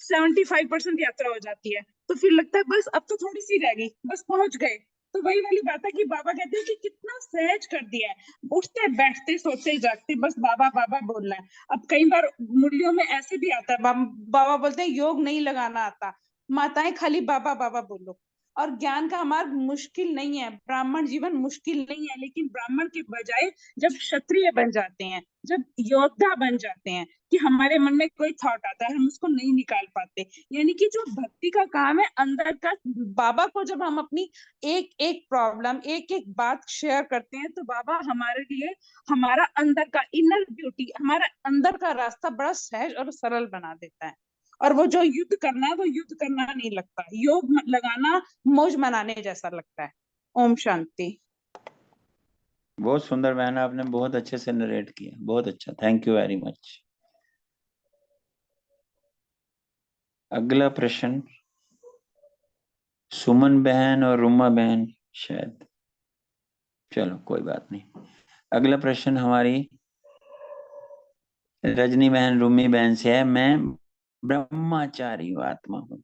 75% यात्रा हो जाती है, तो फिर लगता है बस अब तो थोड़ी सी रह गई, बस पहुंच गए। तो वही वाली बात है कि बाबा कहते हैं कि कितना सहज कर दिया है, उठते बैठते सोते जागते बस बाबा बाबा बोलना है। अब कई बार मुरलियों में ऐसे भी आता है, बाबा बोलते हैं योग नहीं लगाना आता, माताएं खाली बाबा बाबा बोलो। और ज्ञान का मार्ग मुश्किल नहीं है, ब्राह्मण जीवन मुश्किल नहीं है, लेकिन ब्राह्मण के बजाय जब क्षत्रिय बन जाते हैं, जब योद्धा बन जाते हैं, कि हमारे मन में कोई थॉट आता है हम उसको नहीं निकाल पाते, यानी कि जो भक्ति का काम है अंदर का, बाबा को जब हम अपनी एक एक प्रॉब्लम एक एक बात शेयर करते हैं, तो बाबा हमारे लिए हमारा अंदर का इनर ब्यूटी, हमारा अंदर का रास्ता बड़ा सहज और सरल बना देता है। और वो जो युद्ध करना है वो युद्ध करना नहीं लगता, योग लगाना मौज मनाने जैसा लगता है। ओम शांति।
बहुत सुंदर बहन, आपने बहुत अच्छे से नरेट किया, बहुत अच्छा, थैंक यू वेरी मच। अगला प्रश्न सुमन बहन और रुमा बहन शायद, चलो कोई बात नहीं। अगला प्रश्न हमारी रजनी बहन रूमी बहन से है। मैं ब्रह्मचारी आत्मा हूँ।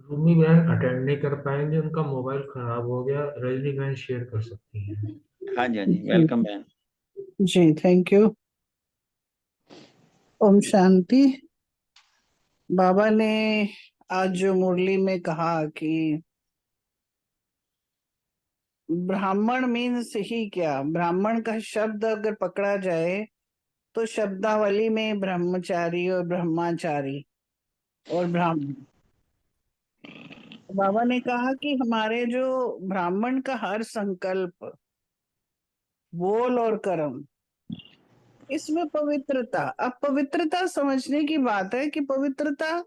रूमी बहन अटेंड नहीं कर पाएंगे, उनका मोबाइल खराब हो गया। रजनी बहन शेयर कर सकती हैं।
हाँ जी, हाँ जी, वेलकम बहन।
जी थैंक यू। ओम शांति। बाबा ने आज जो मुरली में कहा कि ब्राह्मण मीन्स ही क्या, ब्राह्मण का शब्द अगर पकड़ा जाए तो शब्दावली में ब्रह्मचारी और ब्रह्माचारी और ब्राह्मण। बाबा ने कहा कि हमारे जो ब्राह्मण का हर संकल्प, बोल और कर्म, इसमें पवित्रता। अब पवित्रता समझने की बात है कि पवित्रता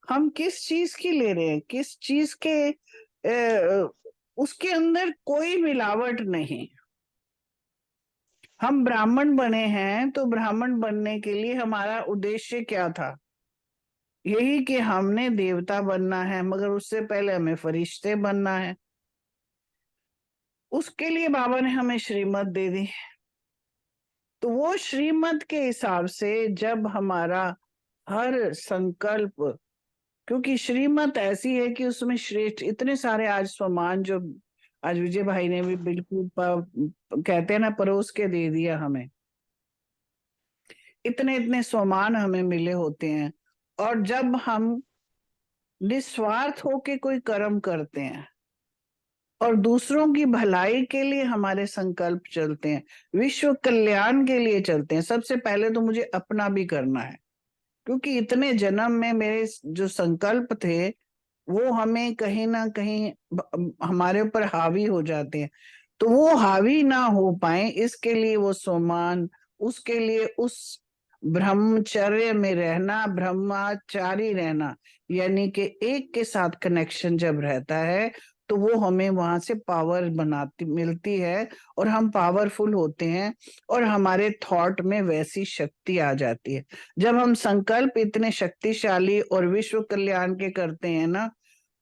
हम किस चीज की ले रहे हैं, किस चीज के उसके अंदर कोई मिलावट नहीं। हम ब्राह्मण बने हैं तो ब्राह्मण बनने के लिए हमारा उद्देश्य क्या था? यही कि हमने देवता बनना है, मगर उससे पहले हमें फरिश्ते बनना है। उसके लिए बाबा ने हमें श्रीमत दे दी। तो वो श्रीमत के हिसाब से जब हमारा हर संकल्प, क्योंकि श्रीमत ऐसी है कि उसमें श्रेष्ठ इतने सारे आज स्वमान, जो आज विजय भाई ने भी बिल्कुल कहते हैं ना, परोस के दे दिया हमें। इतने इतने स्वमान हमें मिले होते हैं, और जब हम निस्वार्थ होके कोई कर्म करते हैं और दूसरों की भलाई के लिए हमारे संकल्प चलते हैं, विश्व कल्याण के लिए चलते हैं, सबसे पहले तो मुझे अपना भी करना है, क्योंकि इतने जन्म में मेरे जो संकल्प थे वो हमें कहीं ना कहीं हमारे ऊपर हावी हो जाते हैं। तो वो हावी ना हो पाए इसके लिए वो सोमान, उसके लिए उस ब्रह्मचर्य में रहना, ब्रह्मचारी रहना, यानी कि एक के साथ कनेक्शन जब रहता है तो वो हमें वहां से पावर बनाती मिलती है, और हम पावरफुल होते हैं, और हमारे थॉट में वैसी शक्ति आ जाती है। जब हम संकल्प इतने शक्तिशाली और विश्व कल्याण के करते हैं ना,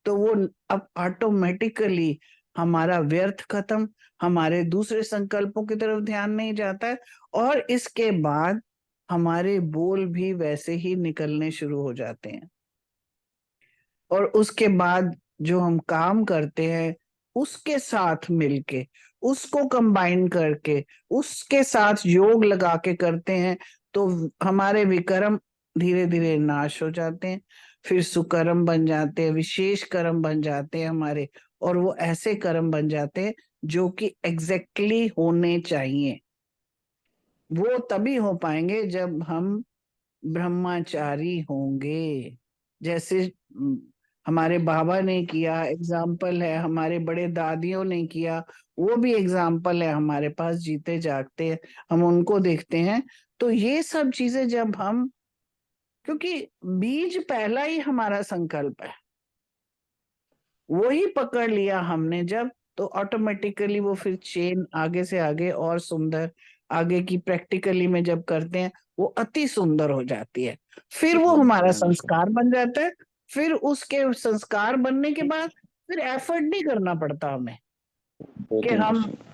तो वो अब ऑटोमेटिकली हमारा व्यर्थ खत्म, हमारे दूसरे संकल्पों की तरफ ध्यान नहीं जाता है, और इसके बाद हमारे बोल भी वैसे ही निकलने शुरू हो जाते हैं। और उसके बाद जो हम काम करते हैं उसके साथ मिलके, उसको कंबाइन करके, उसके साथ योग लगा के करते हैं, तो हमारे विकर्म धीरे धीरे नाश हो जाते हैं, फिर सुकर्म बन जाते हैं, विशेष कर्म बन जाते हैं हमारे, और वो ऐसे कर्म बन जाते हैं जो कि एग्जैक्टली होने चाहिए। वो तभी हो पाएंगे जब हम ब्रह्मचारी होंगे। जैसे हमारे बाबा ने किया, एग्जाम्पल है, हमारे बड़े दादियों ने किया, वो भी एग्जाम्पल है हमारे पास, जीते जागते हम उनको देखते हैं। तो ये सब चीजें जब हम, क्योंकि बीज पहला ही हमारा संकल्प है, वो ही पकड़ लिया हमने जब, तो ऑटोमेटिकली वो फिर चेन आगे से आगे और सुंदर, आगे की प्रैक्टिकली में जब करते हैं वो अति सुंदर हो जाती है। फिर वो हमारा संस्कार बन जाता है। फिर उसके संस्कार बनने के बाद फिर एफर्ट नहीं करना पड़ता हमें कि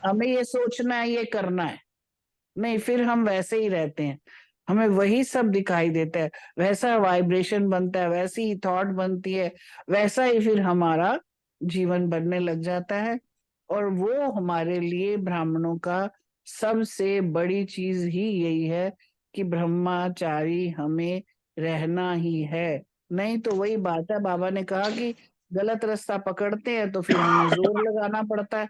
हमें ये सोचना है, ये करना है, नहीं, फिर हम वैसे ही रहते हैं, हमें वही सब दिखाई देता है, वैसा वाइब्रेशन बनता है, वैसी ही थॉट बनती है, वैसा ही फिर हमारा जीवन बनने लग जाता है। और वो हमारे लिए ब्राह्मणों का सबसे बड़ी चीज ही यही है कि ब्रह्मचारी हमें रहना ही है। नहीं तो वही बात है, बाबा ने कहा कि गलत रास्ता पकड़ते हैं तो फिर हमें जोर लगाना पड़ता है,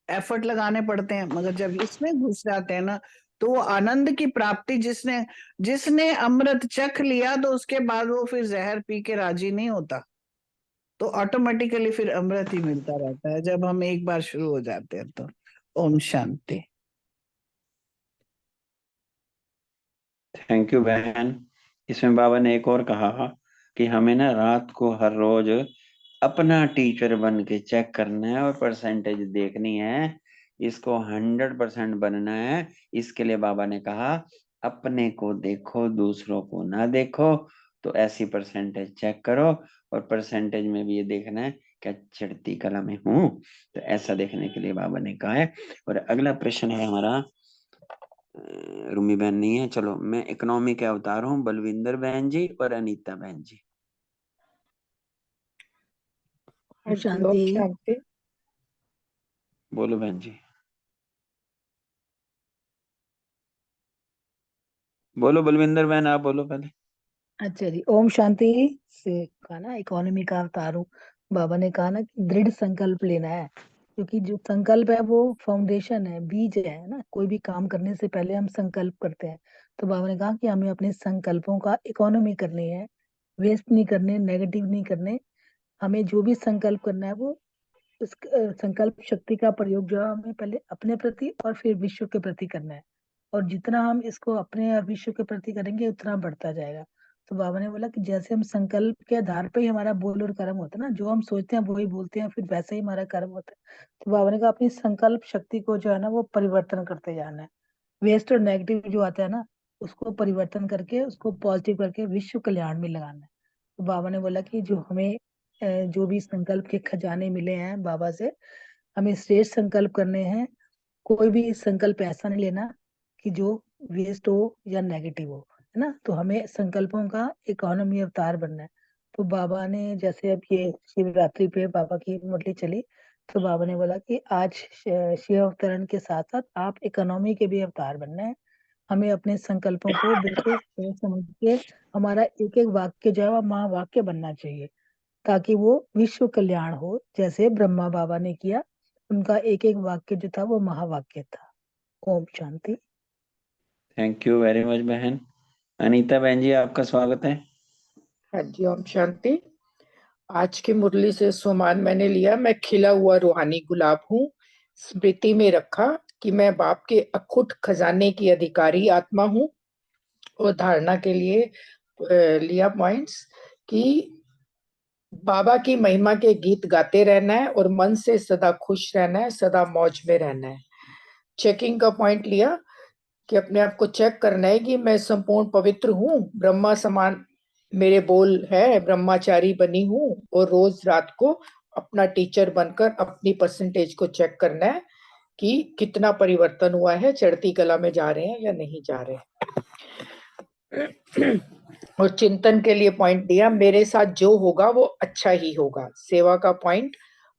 एफर्ट लगाने पड़ते हैं, मगर जब इसमें घुस जाते हैं ना, तो वो आनंद की प्राप्ति, जिसने जिसने अमृत चख लिया तो उसके बाद वो फिर जहर पी के राजी नहीं होता, तो ऑटोमेटिकली फिर अमृत ही मिलता रहता है जब हम एक बार शुरू हो जाते हैं तो। ओम शांति।
थैंक यू बहन। इसमें बाबा ने एक और कहा कि हमें ना रात को हर रोज अपना टीचर बन के चेक करना है और परसेंटेज देखनी है, इसको 100% बनना है। इसके लिए बाबा ने कहा अपने को देखो, दूसरों को ना देखो। तो ऐसी परसेंटेज चेक करो, और परसेंटेज में भी ये देखना है क्या चढ़ती कला में हूँ, तो ऐसा देखने के लिए बाबा ने कहा है। और अगला प्रश्न है हमारा, रूमी बहन नहीं है, चलो मैं इकोनॉमी के अवतार हूँ, बलविंदर बहन जी और अनीता बहन जी।
शांति।
बोलो बहन जी, बोलो बलविंदर बहन, आप बोलो पहले।
अच्छा जी, ओम शांति से कहा ना, इकोनॉमी का अवतार हूँ। बाबा ने कहा ना कि दृढ़ संकल्प लेना है, क्योंकि जो संकल्प है वो फाउंडेशन है, बीज है ना। कोई भी काम करने से पहले हम संकल्प करते हैं, तो बाबा ने कहा कि हमें अपने संकल्पों का इकोनॉमी करनी है, वेस्ट नहीं करने, नेगेटिव नहीं करने। हमें जो भी संकल्प करना है वो उस संकल्प शक्ति का प्रयोग जो है हमें पहले अपने प्रति और फिर विश्व के प्रति करना है। और जितना हम इसको अपने और विश्व के प्रति करेंगे उतना बढ़ता जाएगा। तो बाबा ने बोला कि जैसे हम संकल्प के आधार पर ही हमारा बोल और कर्म होता है ना, जो हम सोचते हैं वही बोलते हैं, फिर वैसे ही हमारा कर्म होता है। तो बाबा ने कहा अपनी संकल्प शक्ति को जो है ना वो परिवर्तन करते जाना है। वेस्ट और नेगेटिव जो आता है ना उसको परिवर्तन करके उसको पॉजिटिव करके विश्व कल्याण में लगाना है। तो बाबा ने बोला कि जो हमें जो भी संकल्प के खजाने मिले हैं बाबा से, हमें श्रेष्ठ संकल्प करने हैं। कोई भी संकल्प ऐसा नहीं लेना कि जो वेस्ट हो या नेगेटिव हो, है ना। तो हमें संकल्पों का इकोनॉमी अवतार बनना है। तो बाबा ने जैसे अब ये शिवरात्रि पे बाबा की मुरली चली, तो बाबा ने बोला कि आज शिव अवतरण के साथ साथ आप इकोनॉमी के भी अवतार बनना है। हमें अपने संकल्पों को बिल्कुल सोच समझ के हमारा एक एक वाक्य जो है वो महावाक्य बनना चाहिए, ताकि वो विश्व कल्याण हो, जैसे ब्रह्मा बाबा ने किया। उनका एक एक वाक्य जो था वो महावाक्य था। ओम शांति।
थैंक यू वेरी मच बहन। अनीता बहन जी आपका स्वागत है।
हाँ जी, ओम शांति। आज की मुरली से सुमान मैंने लिया, मैं खिला हुआ रूहानी गुलाब हूँ। स्मृति में रखा कि मैं बाप के अखुट खजाने की अधिकारी आत्मा हूँ। और धारणा के लिए लिया पॉइंट्स कि बाबा की महिमा के गीत गाते रहना है और मन से सदा खुश रहना है, सदा मौज में रहना है। चेकिंग का पॉइंट लिया कि अपने आप को चेक करना है कि मैं संपूर्ण पवित्र हूँ, ब्रह्मा समान मेरे बोल है, ब्रह्मचारी बनी हूँ। और रोज रात को अपना टीचर बनकर अपनी परसेंटेज को चेक करना है कि कितना परिवर्तन हुआ है, चढ़ती कला में जा रहे हैं या नहीं जा रहे हैं। और चिंतन के लिए पॉइंट दिया, मेरे साथ जो होगा वो अच्छा ही होगा। सेवा का पॉइंट,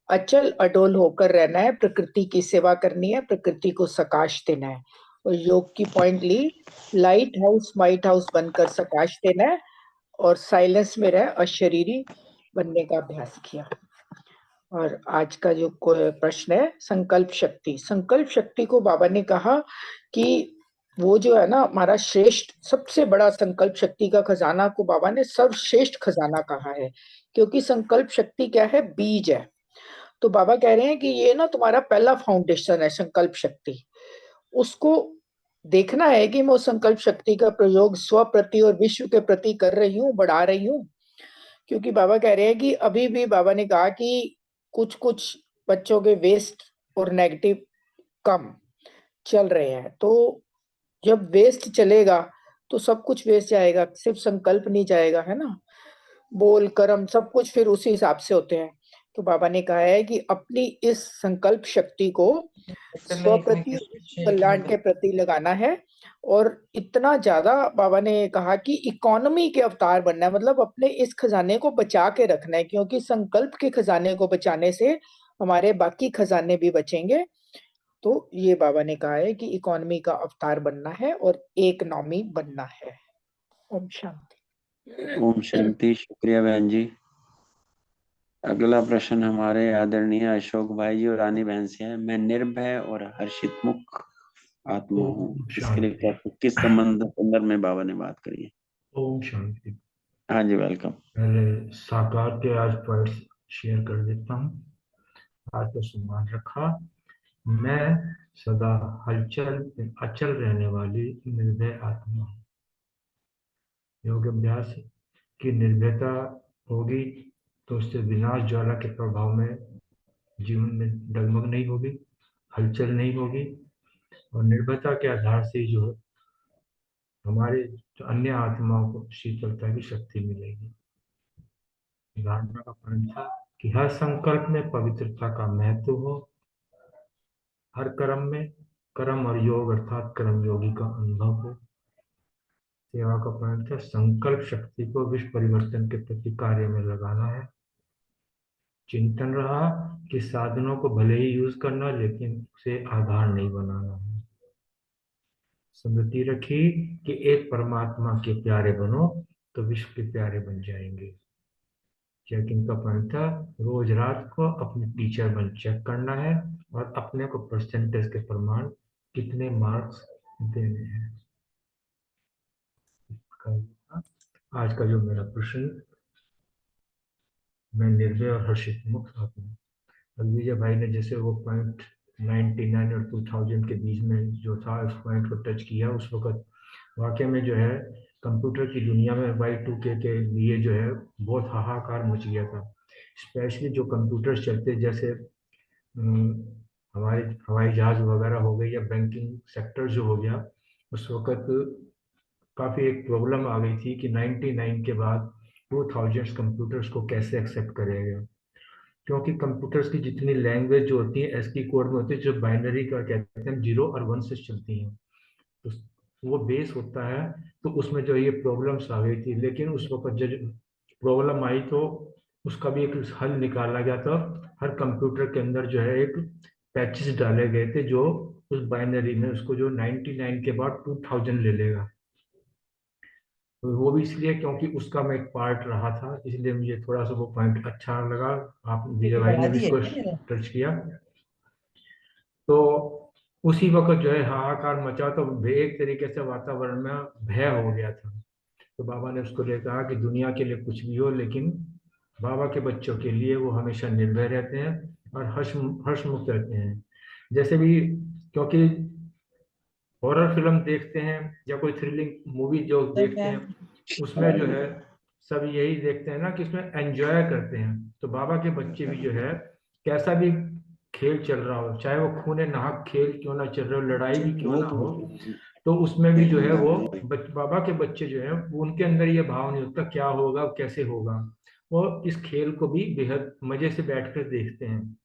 अचल अडोल होकर रहना है, प्रकृति की सेवा करनी है, प्रकृति को सकाश देना है। और योग की पॉइंट ली, लाइट हाउस माइट हाउस बनकर सकाश देना है और साइलेंस में रह अशरीरी बनने का अभ्यास किया। और आज का जो प्रश्न है संकल्प शक्ति। संकल्प शक्ति को बाबा ने कहा कि वो जो है ना हमारा श्रेष्ठ सबसे बड़ा संकल्प शक्ति का खजाना को बाबा ने सर्वश्रेष्ठ खजाना कहा है, क्योंकि संकल्प शक्ति क्या है, बीज है। तो बाबा कह रहे हैं कि ये ना तुम्हारा पहला फाउंडेशन है संकल्प शक्ति। उसको देखना है कि मैं उस संकल्प शक्ति का प्रयोग स्व प्रति और विश्व के प्रति कर रही हूँ, बढ़ा रही हूँ। क्योंकि बाबा कह रहे हैं कि अभी भी बाबा ने कहा कि कुछ कुछ बच्चों के वेस्ट और नेगेटिव कम चल रहे हैं। तो जब वेस्ट चलेगा तो सब कुछ वेस्ट जाएगा, सिर्फ संकल्प नहीं जाएगा, है ना। बोल कर्म सब कुछ फिर उसी हिसाब से होते हैं। तो बाबा ने कहा है कि अपनी इस संकल्प शक्ति को स्व प्रति कल्याण के प्रति लगाना है। और इतना ज्यादा बाबा ने कहा कि इकोनॉमी के अवतार बनना है, मतलब अपने इस खजाने को बचा के रखना है, क्योंकि संकल्प के खजाने को बचाने से हमारे बाकी खजाने भी बचेंगे। तो ये बाबा ने कहा है कि इकोनॉमी का अवतार बनना है और एक नॉमी बनना है। ओम शांति।
ओम शांति। शुक्रिया बहन जी। अगला प्रश्न हमारे आदरणीय अशोक भाई जी और रानी बहन से है। मैं निर्भय और हर्षित मुख आत्मा हूँ,
ओम
इसके लिए
शांति।
किस संदर्भ में बाबा ने बात करी है?
ओम शांति।
हाँ जी, वेलकम।
पहले साकार के आज पॉइंट्स शेयर कर देता हूँ। आज तो सम्मान रखा। मैं सदा हलचल अचल रहने वाली निर्भय आत्मा हूँ। योग अभ्यास की निर्भयता होगी तो उससे विनाश ज्वाला के प्रभाव में जीवन में डगमग नहीं होगी, हलचल नहीं होगी। और निर्भयता के आधार से जो हमारे जो अन्य आत्माओं को शीतलता की शक्ति मिलेगी। धारणा का पॉइंट था कि हर संकल्प में पवित्रता का महत्व हो, हर कर्म में कर्म और योग अर्थात कर्म योगी का अनुभव हो। सेवा का पॉइंट था संकल्प शक्ति को विश्व परिवर्तन के प्रति कार्य में लगाना है। चिंतन रहा कि साधनों को भले ही यूज करना लेकिन उसे आधार नहीं बनाना है। स्मृति रखी कि एक परमात्मा के प्यारे बनो तो विश्व के प्यारे बन जाएंगे। चेकिंग का पॉइंट था रोज रात को अपने टीचर बन चेक करना है और अपने को परसेंटेज के प्रमाण कितने मार्क्स देने हैं। आज का जो मेरा प्रश्न, मैं निर्भय और हर्षित मुक्त आत्मा। अब विजय भाई ने जैसे वो पॉइंट 99 और 2000 के बीच में जो था उस पॉइंट को टच किया, उस वक्त वाकई में जो है कंप्यूटर की दुनिया में Y2K के लिए जो है बहुत हाहाकार मच गया था। स्पेशली जो कंप्यूटर चलते जैसे हमारे हवाई जहाज वगैरह हो गए या बैंकिंग सेक्टर जो हो गया, उस वक्त काफ़ी एक प्रॉब्लम आ गई थी कि 99 के बाद 2000 कंप्यूटर्स को कैसे एक्सेप्ट करेगा, क्योंकि कंप्यूटर्स की जितनी लैंग्वेज जो होती है एसकी कोड में होती है, जो बाइनरी का कहते हैं 0 और 1 से चलती हैं, तो वो बेस होता है। तो उसमें जो ये प्रॉब्लम्स आ गई थी, लेकिन उस वक्त जब प्रॉब्लम आई तो उसका भी एक हल निकाला गया था। हर कंप्यूटर के अंदर जो है एक पैचेस डाले गए थे जो उस बाइनरी में उसको जो 99 के बाद 2000 ले लेगा। तो वो भी इसलिए क्योंकि उसका मैं एक पार्ट रहा था, इसलिए मुझे थोड़ा सा वो पॉइंट अच्छा लगा। आप विजय भाई ने भी इसको टच किया। तो उसी वक्त जो है हाहाकार मचा, तो एक तरीके से वातावरण में भय हो गया था। तो बाबा ने उसको ले कहा कि दुनिया के लिए कुछ भी हो लेकिन बाबा के बच्चों के लिए वो हमेशा निर्भय रहते हैं और हर्ष मुक्त रहते हैं। जैसे भी, क्योंकि हॉरर फिल्म देखते हैं या कोई थ्रिलिंग मूवी जो देखते हैं, उसमें जो है सब यही देखते हैं ना कि उसमें एंजॉय करते हैं। तो बाबा के बच्चे भी जो है कैसा भी खेल चल रहा हो, चाहे वो खूने नाहक खेल क्यों ना चल रहा हो, लड़ाई भी क्यों ना हो, तो उसमें भी जो है वो बाबा के बच्चे जो है उनके अंदर ये भाव नहीं होता क्या होगा कैसे होगा, वो इस खेल को भी बेहद मजे से बैठकर देखते हैं।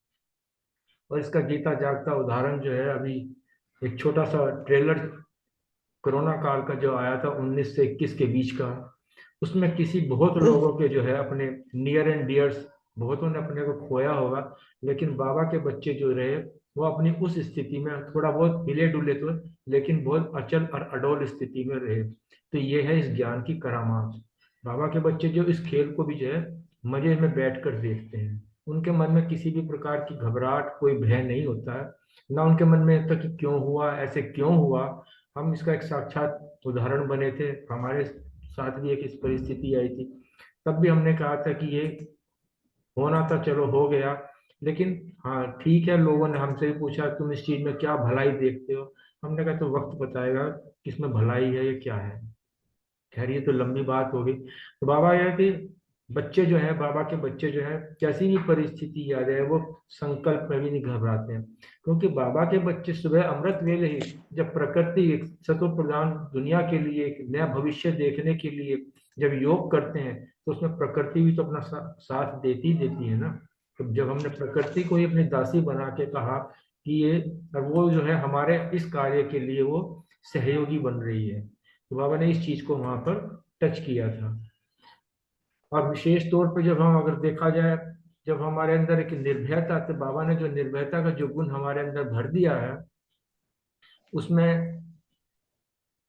और इसका जीता जागता उदाहरण जो है अभी एक छोटा सा ट्रेलर कोरोना काल का जो आया था 19 से 21 के बीच का, उसमें किसी बहुत लोगों के जो है अपने नियर एंड डियर्स, बहुतों ने अपने को खोया होगा, लेकिन बाबा के बच्चे जो रहे वो अपनी उस स्थिति में थोड़ा बहुत हिले डुले तो, लेकिन बहुत अचल और अडोल स्थिति में रहे। तो ये है इस ज्ञान की करामात। बाबा के बच्चे जो इस खेल को भी जो है मजे में बैठकर देखते हैं, उनके मन में किसी भी प्रकार की घबराहट, कोई भय नहीं होता है, ना उनके मन में था कि क्यों हुआ, ऐसे क्यों हुआ। हम इसका एक साक्षात उदाहरण बने थे, हमारे साथ भी एक इस परिस्थिति आई थी, तब भी हमने कहा था कि ये होना था, चलो हो गया। लेकिन हाँ ठीक है, लोगों ने हमसे भी पूछा तुम इस चीज में क्या भलाई देखते हो, हमने कहा तो वक्त बताएगा किसमें भलाई है या क्या है। खैर ये तो लंबी बात होगी। तो बाबा यह कि बच्चे जो है, बाबा के बच्चे जो है, कैसी भी परिस्थिति आ जाए वो संकल्प में भी नहीं घबराते हैं, क्योंकि बाबा के बच्चे सुबह अमृत वेले ही जब प्रकृति एक सतो प्रधान दुनिया के लिए एक नया भविष्य देखने के लिए जब योग करते हैं, तो उसमें प्रकृति भी तो अपना साथ देती देती है ना। तो जब हमने प्रकृति को ही अपनी दासी बना के कहा कि ये, और वो जो है हमारे इस कार्य के लिए वो सहयोगी बन रही है, तो बाबा ने इस चीज को वहां पर टच किया था। और विशेष तौर पे जब हम अगर देखा जाए, जब हमारे अंदर एक निर्भयता, तो बाबा ने जो निर्भयता का जो गुण हमारे अंदर भर दिया है, उसमें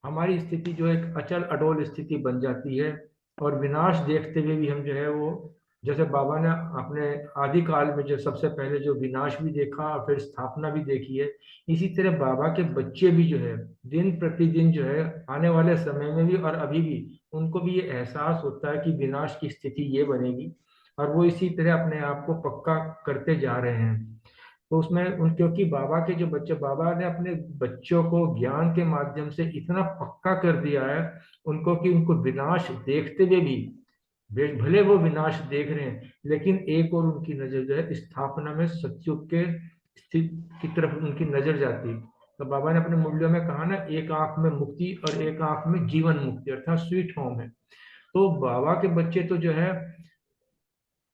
हमारी स्थिति जो एक अचल अडोल स्थिति बन जाती है। और विनाश देखते हुए भी हम जो है वो, जैसे बाबा ने अपने आदि काल में जो सबसे पहले जो विनाश भी देखा और फिर स्थापना भी देखी है, इसी तरह बाबा के बच्चे भी जो है दिन प्रतिदिन जो है आने वाले समय में भी और अभी भी उनको भी ये एहसास होता है कि विनाश की स्थिति ये बनेगी, और वो इसी तरह अपने आप को पक्का करते जा रहे हैं। तो उसमें उन, क्योंकि बाबा के जो बच्चे, बाबा ने अपने बच्चों को ज्ञान के माध्यम से इतना पक्का कर दिया है उनको, कि उनको विनाश देखते हुए भी, भले वो विनाश देख रहे हैं, लेकिन एक और उनकी नजर जो है स्थापना में सतयुग के स्थित की तरफ उनकी नजर जाती है। तो बाबा ने अपने मूल्यों में कहा ना, एक आंख में मुक्ति और एक आंख में जीवन मुक्ति, अर्थात स्वीट होम है। तो बाबा के बच्चे तो जो है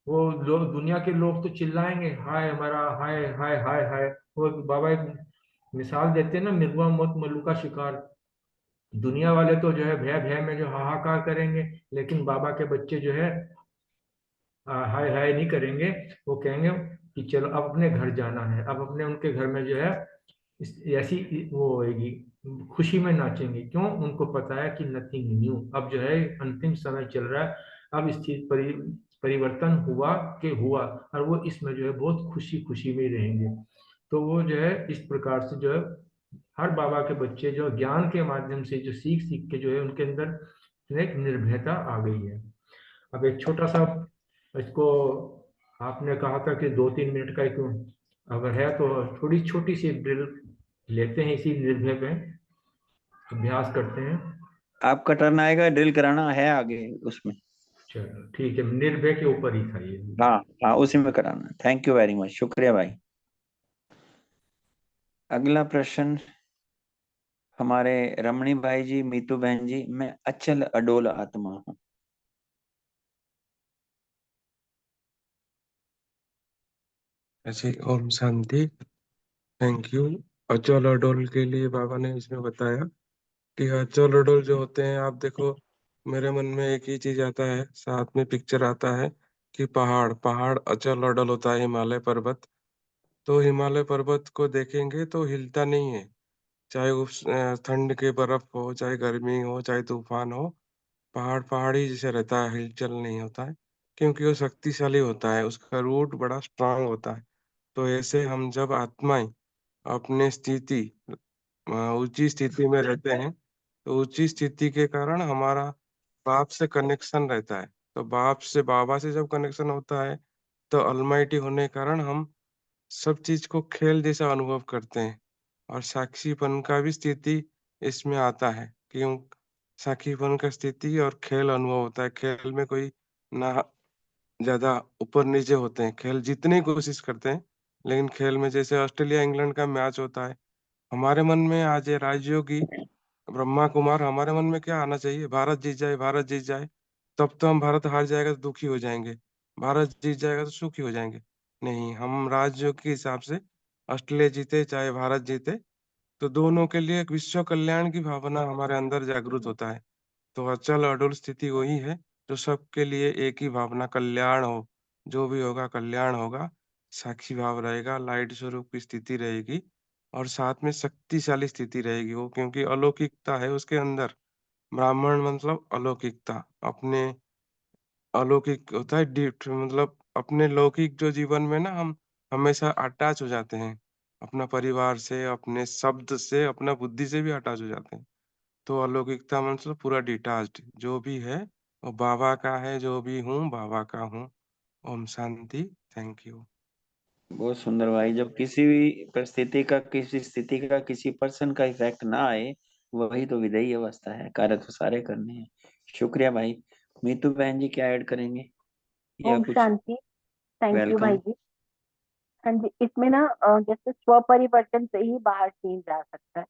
वो लोग, दुनिया के लोग तो चिल्लाएंगे हाय हमारा, हाय हाय हाय हाय। वो बाबा एक मिसाल देते हैं ना, मिर्वा मौत मल्लू का शिकार। दुनिया वाले तो जो है भय भय में जो हाहाकार करेंगे, लेकिन बाबा के बच्चे जो है हाय हाय नहीं करेंगे। वो कहेंगे कि चलो अब अपने घर जाना है, अब अपने उनके घर में जो है ऐसी वो होगी, खुशी में नाचेंगे। क्यों? उनको पता है कि नथिंग न्यू, अब जो है अंतिम समय चल रहा है, अब इस चीज परिवर्तन हुआ कि हुआ, और वो इसमें जो है बहुत खुशी खुशी में ही रहेंगे। तो वो जो है इस प्रकार से जो है हर बाबा के बच्चे जो ज्ञान के माध्यम से जो सीख सीख के जो है उनके अंदर एक निर्भयता आ गई है। अब एक छोटा सा इसको, आपने कहा था कि 2-3 मिनट का एक, अगर है तो थोड़ी छोटी सी ड्रिल लेते हैं, इसी निर्भय पे अभ्यास करते हैं।
आपका टर्न आएगा, ड्रिल कराना है आगे उसमें।
चलो ठीक है, निर्भय के ऊपर ही था ये।
हाँ हाँ, उसी में कराना। थैंक यू वेरी मच, शुक्रिया भाई। अगला प्रश्न हमारे रमणी भाई जी, मीतू बहन जी। मैं अचल अडोल आत्मा हूँ।
ऐसे ओम शांति। Thank you. अचल अडोल के लिए बाबा ने इसमें बताया कि अचल अडोल जो होते हैं, आप देखो मेरे मन में एक ही चीज आता है, साथ में पिक्चर आता है कि पहाड़ पहाड़ अचल अडोल होता है, हिमालय पर्वत। तो हिमालय पर्वत को देखेंगे तो हिलता नहीं है, चाहे उस ठंड के बर्फ हो, चाहे गर्मी हो, चाहे तूफान हो। पहाड़ पहाड़ ही जैसे रहता है, हिलचल नहीं होता है, क्योंकि वो शक्तिशाली होता है, उसका रूट बड़ा स्ट्रांग होता है। तो ऐसे हम जब आत्माएं अपने स्थिति ऊंची स्थिति में रहते हैं, तो ऊंची स्थिति के कारण हमारा बाप से कनेक्शन रहता है। तो बाप से, बाबा से जब कनेक्शन होता है, तो अलमाइटी होने के कारण हम सब चीज को खेल जैसा अनुभव करते हैं। और साक्षीपन का भी स्थिति इसमें आता है, क्यों? साक्षीपन का स्थिति और खेल अनुभव होता है। खेल में कोई ना ज्यादा ऊपर नीचे होते हैं, खेल जीतने की कोशिश करते हैं, लेकिन खेल में जैसे ऑस्ट्रेलिया इंग्लैंड का मैच होता है, हमारे मन में आज ये राजयोगी ब्रह्मा कुमार, हमारे मन में क्या आना चाहिए? भारत जीत जाए, भारत जीत जाए। तब तो हम, भारत हार जाएगा तो दुखी हो जाएंगे, भारत जीत जाएगा तो सुखी हो जाएंगे। नहीं, हम राजयोग के हिसाब से ऑस्ट्रेलिया जीते चाहे भारत जीते, तो दोनों के लिए एक विश्व कल्याण की भावना हमारे अंदर जागृत होता है। तो अचल अडोल स्थिति वही है जो सबके लिए एक ही भावना, कल्याण हो, जो भी होगा कल्याण होगा, साक्षी भाव रहेगा, लाइट स्वरूप की स्थिति रहेगी और साथ में शक्तिशाली स्थिति रहेगी वो, क्योंकि अलौकिकता है उसके अंदर। ब्राह्मण मतलब अलौकिकता, अपने अलौकिक होता है मतलब अपने लौकिक जो जीवन में ना हम हमेशा अटैच हो जाते हैं, अपना परिवार से, अपने शब्द से, अपना बुद्धि से भी अटैच हो जाते हैं। तो अलौकिकता मतलब पूरा डिटैच्ड, जो भी है वो बाबा का है, जो भी हूँ बाबा का हूँ। ओम शांति, थैंक यू।
बहुत सुंदर भाई। जब किसी भी परिस्थिति का, किसी स्थिति का, किसी पर्सन का इफेक्ट ना आए, वही तो विदेही अवस्था है। कार्य तो सारे करने हैं। शुक्रिया भाई। मीतू बहन जी क्या ऐड करेंगे या
ओम
कुछ?
शांति। थैंक यू भाई
वेलकम।
जी। हाँ जी, इसमें ना जैसे स्व परिवर्तन से ही बाहर चेंज आ सकता है।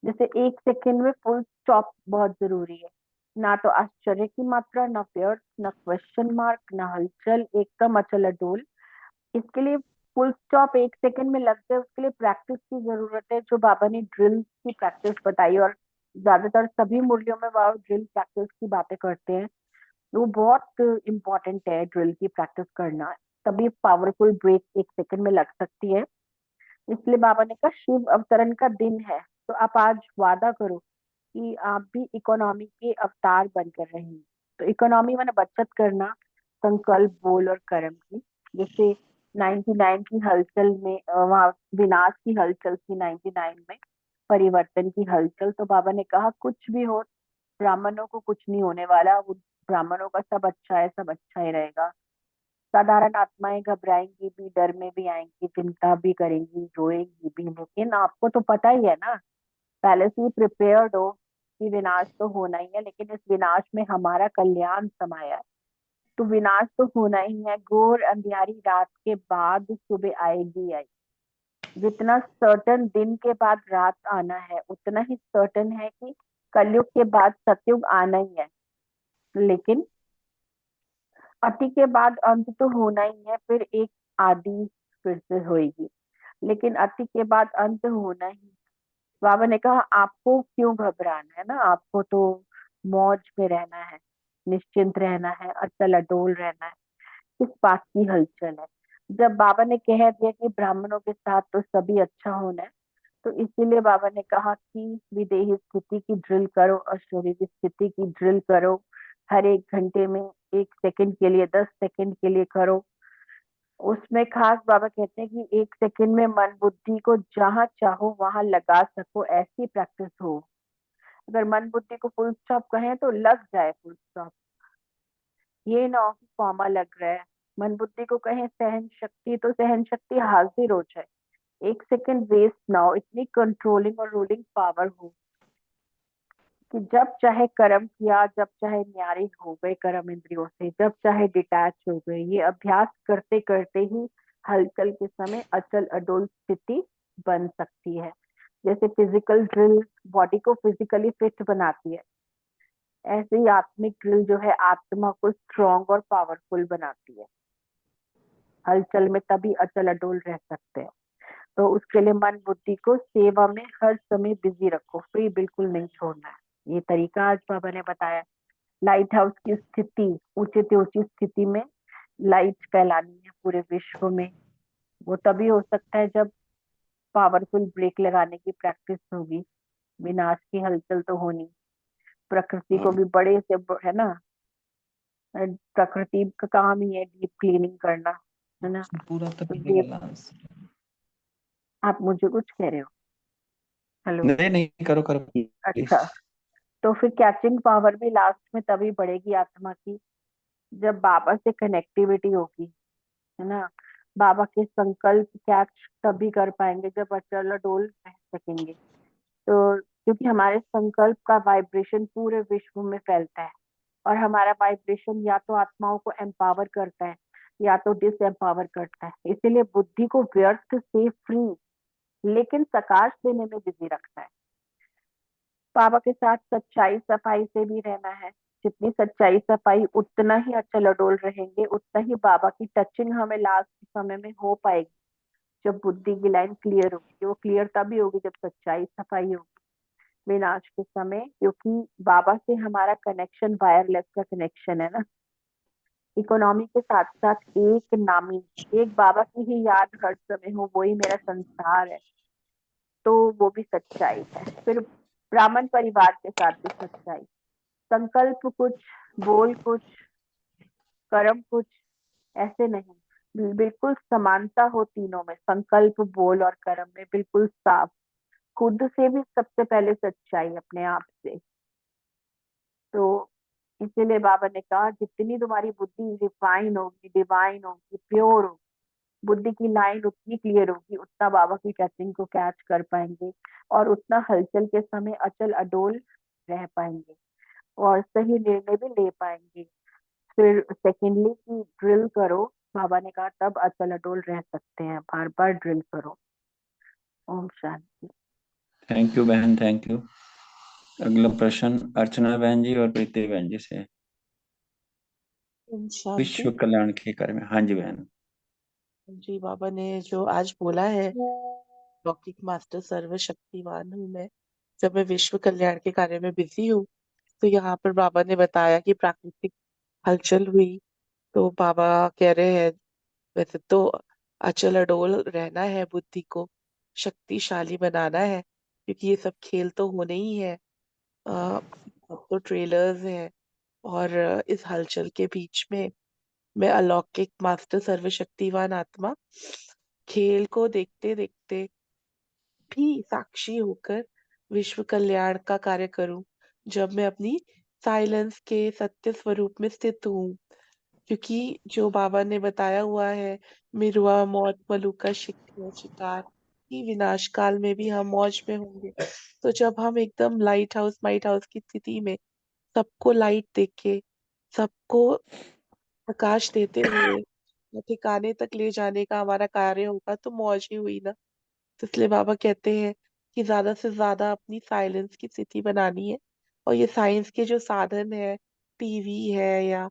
जैसे 1 सेकंड में फुल स्टॉप बहुत जरूरी है। ना तो आश्चर्य की मात्रा, ना व्यर्थ, ना क्वेश्चन मार्क, ना हलचल, एकदम अचल अडोल। इसके लिए फुल स्टॉप 1 सेकंड में लग जाए, उसके लिए प्रैक्टिस की जरूरत है, जो बाबा ने ड्रिल की प्रैक्टिस बताई। और ज्यादातर सभी मुरलियों में बाबा ड्रिल प्रैक्टिस की बातें करते हैं। वो बहुत इम्पोर्टेंट है ड्रिल की प्रैक्टिस करना, तभी पावरफुल ब्रेक 1 सेकंड में लग सकती है। इसलिए बाबा ने कहा शिव अवतरण का दिन है, तो आप आज वादा करो कि आप भी इकोनॉमी के अवतार बनकर रहेंगे। तो इकोनॉमी माने बचत करना, संकल्प, बोल और कर्म की। जैसे 99 की हलचल में वहाँ विनाश की हलचल थी, 99 में परिवर्तन की हलचल। तो बाबा ने कहा कुछ भी हो, ब्राह्मणों को कुछ नहीं होने वाला, वो ब्राह्मणों का सब अच्छा है, सब अच्छा ही रहेगा। साधारण आत्माएं घबराएंगी भी, डर में भी आएंगी, चिंता भी करेंगी, रोएंगी भी, लेकिन आपको तो पता ही है ना, पहले से ही प्रिपेयर्ड हो कि विनाश तो होना ही है, लेकिन इस विनाश में हमारा कल्याण समाया है। तो विनाश तो होना ही है। घोर अंधियारी रात के बाद सुबह आएगी आई। जितना सर्टन दिन के बाद रात आना है, उतना ही सर्टन है कि कलयुग के बाद सतयुग आना ही है। लेकिन अति के बाद अंत तो होना ही है, फिर एक आदि फिर से होएगी, लेकिन अति के बाद अंत होना ही। बाबा ने कहा आपको क्यों घबराना है ना, आपको तो मौज में रहना है, निश्चिंत रहना है, अचल अडोल रहना है। किस बात की हलचल है? जब बाबा ने कह दिया कि ब्राह्मणों के साथ तो सभी अच्छा होना है, तो इसीलिए बाबा ने कहा कि विदेही स्थिति की ड्रिल करो और शरीर स्थिति की ड्रिल करो। हर 1 घंटे में 1 सेकंड के लिए, 10 सेकंड के लिए करो। उसमें खास बाबा कहते हैं कि 1 सेकंड में मन बुद्धि को जहां चाहो वहां लगा सको, ऐसी प्रैक्टिस हो। अगर मन बुद्धि को फुल स्टॉप कहें तो लग जाए फुल स्टॉप, ये ना हो कि कॉमा लग रहा है। मन बुद्धि को कहें सहन शक्ति, तो सहन शक्ति हाजिर हो जाए। 1 सेकंड वेस्ट ना हो, इतनी कंट्रोलिंग और रूलिंग पावर हो कि जब चाहे कर्म किया, जब चाहे न्यारी हो गए कर्म इंद्रियों से, जब चाहे डिटैच हो गए। ये अभ्यास करते करते ही हलचल के समय अचल अडोल स्थिति बन सकती है। जैसे फिजिकल ड्रिल बॉडी को फिजिकली फिट बनाती है, ऐसे ही आत्मिक ड्रिल जो है आत्मा को स्ट्रॉन्ग और पावरफुल बनाती है। हलचल में तभी अचल अडोल रह सकते हैं। तो उसके लिए मन बुद्धि को सेवा में हर समय बिजी रखो, फ्री बिल्कुल नहीं छोड़ना है। ये तरीका आज बाबा ने बताया। लाइट हाउस की स्थिति, ऊंचे से ऊंची स्थिति में लाइट फैलानी है पूरे विश्व में। वो तभी हो सकता है जब पावरफुल ब्रेक लगाने की प्रैक्टिस होगी। विनाश की हलचल तो होनी, प्रकृति को भी बड़े से है ना, प्रकृति का काम ही है डीप क्लीनिंग करना, है ना।
पूरा
तो
तक
ये
आंसर।
आप मुझे कुछ कह रहे हो? हेलो?
नहीं नहीं, करो करो प्लीज।
अच्छा, तो फिर कैचिंग पावर भी लास्ट में तभी बढ़ेगी आत्मा की, जब बाबा से कनेक्टिविटी होगी, है ना। बाबा के संकल्प कैच तभी कर पाएंगे जब अचल डोल रह सकेंगे। तो क्योंकि हमारे संकल्प का वाइब्रेशन पूरे विश्व में फैलता है, और हमारा वाइब्रेशन या तो आत्माओं को एम्पावर करता है या तो डिस एम्पावर करता है। इसीलिए बुद्धि को व्यर्थ से फ्री लेकिन प्रकाश देने में बिजी रखना है। बाबा के साथ सच्चाई सफाई से भी रहना है। जितनी सच्चाई सफाई, उतना ही अचल अडोल रहेंगे, उतना ही बाबा की टचिंग हमें लास्ट समय में हो पाएगी। जब बुद्धि की लाइन क्लियर होगी, वो क्लियर तभी होगी जब सच्चाई सफाई होगी। विनाश के समय, क्योंकि बाबा से हमारा कनेक्शन वायरलेस का कनेक्शन है ना। इकोनॉमी के साथ साथ एक नामी, एक बाबा की ही याद हर समय हो, वही मेरा संसार है, तो वो भी सच्चाई है। फिर ब्राह्मण परिवार के साथ भी सच्चाई, संकल्प कुछ, बोल कुछ, कर्म कुछ, ऐसे नहीं, बिल्कुल समानता हो तीनों में, संकल्प, बोल और कर्म में बिल्कुल साफ, खुद से भी सबसे पहले सच्चाई, अपने आप से। तो इसीलिए बाबा ने कहा जितनी तुम्हारी बुद्धि रिफाइन होगी, डिवाइन होगी, प्योर होगी, बुद्धि की लाइन उतनी क्लियर होगी, उतना बाबा की टचिंग को कैच कर पाएंगे और उतना हलचल के समय अचल अडोल रह पाएंगे और सही निर्णय भी ले पाएंगे। फिर सेकेंडली की ड्रिल करो, बाबा ने कहा तब अचल अडोल रह सकते हैं, बार बार ड्रिल करो। ओम शांति।
थैंक यू बहन, थैंक यू। अगला प्रश्न अर्चना बहन जी और प्रीति बहन जी से,
ओम शांति।
विश्व कल्याण के कार्य में। हाँ जी बहन।
जी, बाबा ने जो आज बोला है, लौकिक मास्टर सर्वशक्तिमान हूँ मैं, जब मैं विश्व कल्याण के कार्य में बिजी हूँ, तो यहाँ पर बाबा ने बताया कि प्राकृतिक हलचल हुई, तो बाबा कह रहे हैं वैसे तो अचल अडोल रहना है, बुद्धि को शक्तिशाली बनाना है, क्योंकि ये सब खेल तो होने ही है। अब तो ट्रेलर्स हैं और इस हलचल के बीच में मैं अलौकिक मास्टर सर्वशक्तिवान आत्मा खेल को देखते देखते भी साक्षी होकर विश्व कल्याण का कार्य करूं, जब मैं अपनी साइलेंस के सत्य स्वरूप में स्थित हूँ। क्योंकि जो बाबा ने बताया हुआ है, मिरुआ मौत मलुका शिकार की विनाश काल में भी हम मौज में होंगे। तो जब हम एकदम लाइट हाउस माइट हाउस की स्थिति में सबको लाइट देके, सबको प्रकाश देते हुए ठिकाने तक ले जाने का हमारा कार्य होगा, तो मौज ही हुई ना। तो इसलिए बाबा कहते हैं कि ज्यादा से ज्यादा अपनी साइलेंस की स्थिति बनानी है, और ये साइंस के जो साधन है, टीवी है या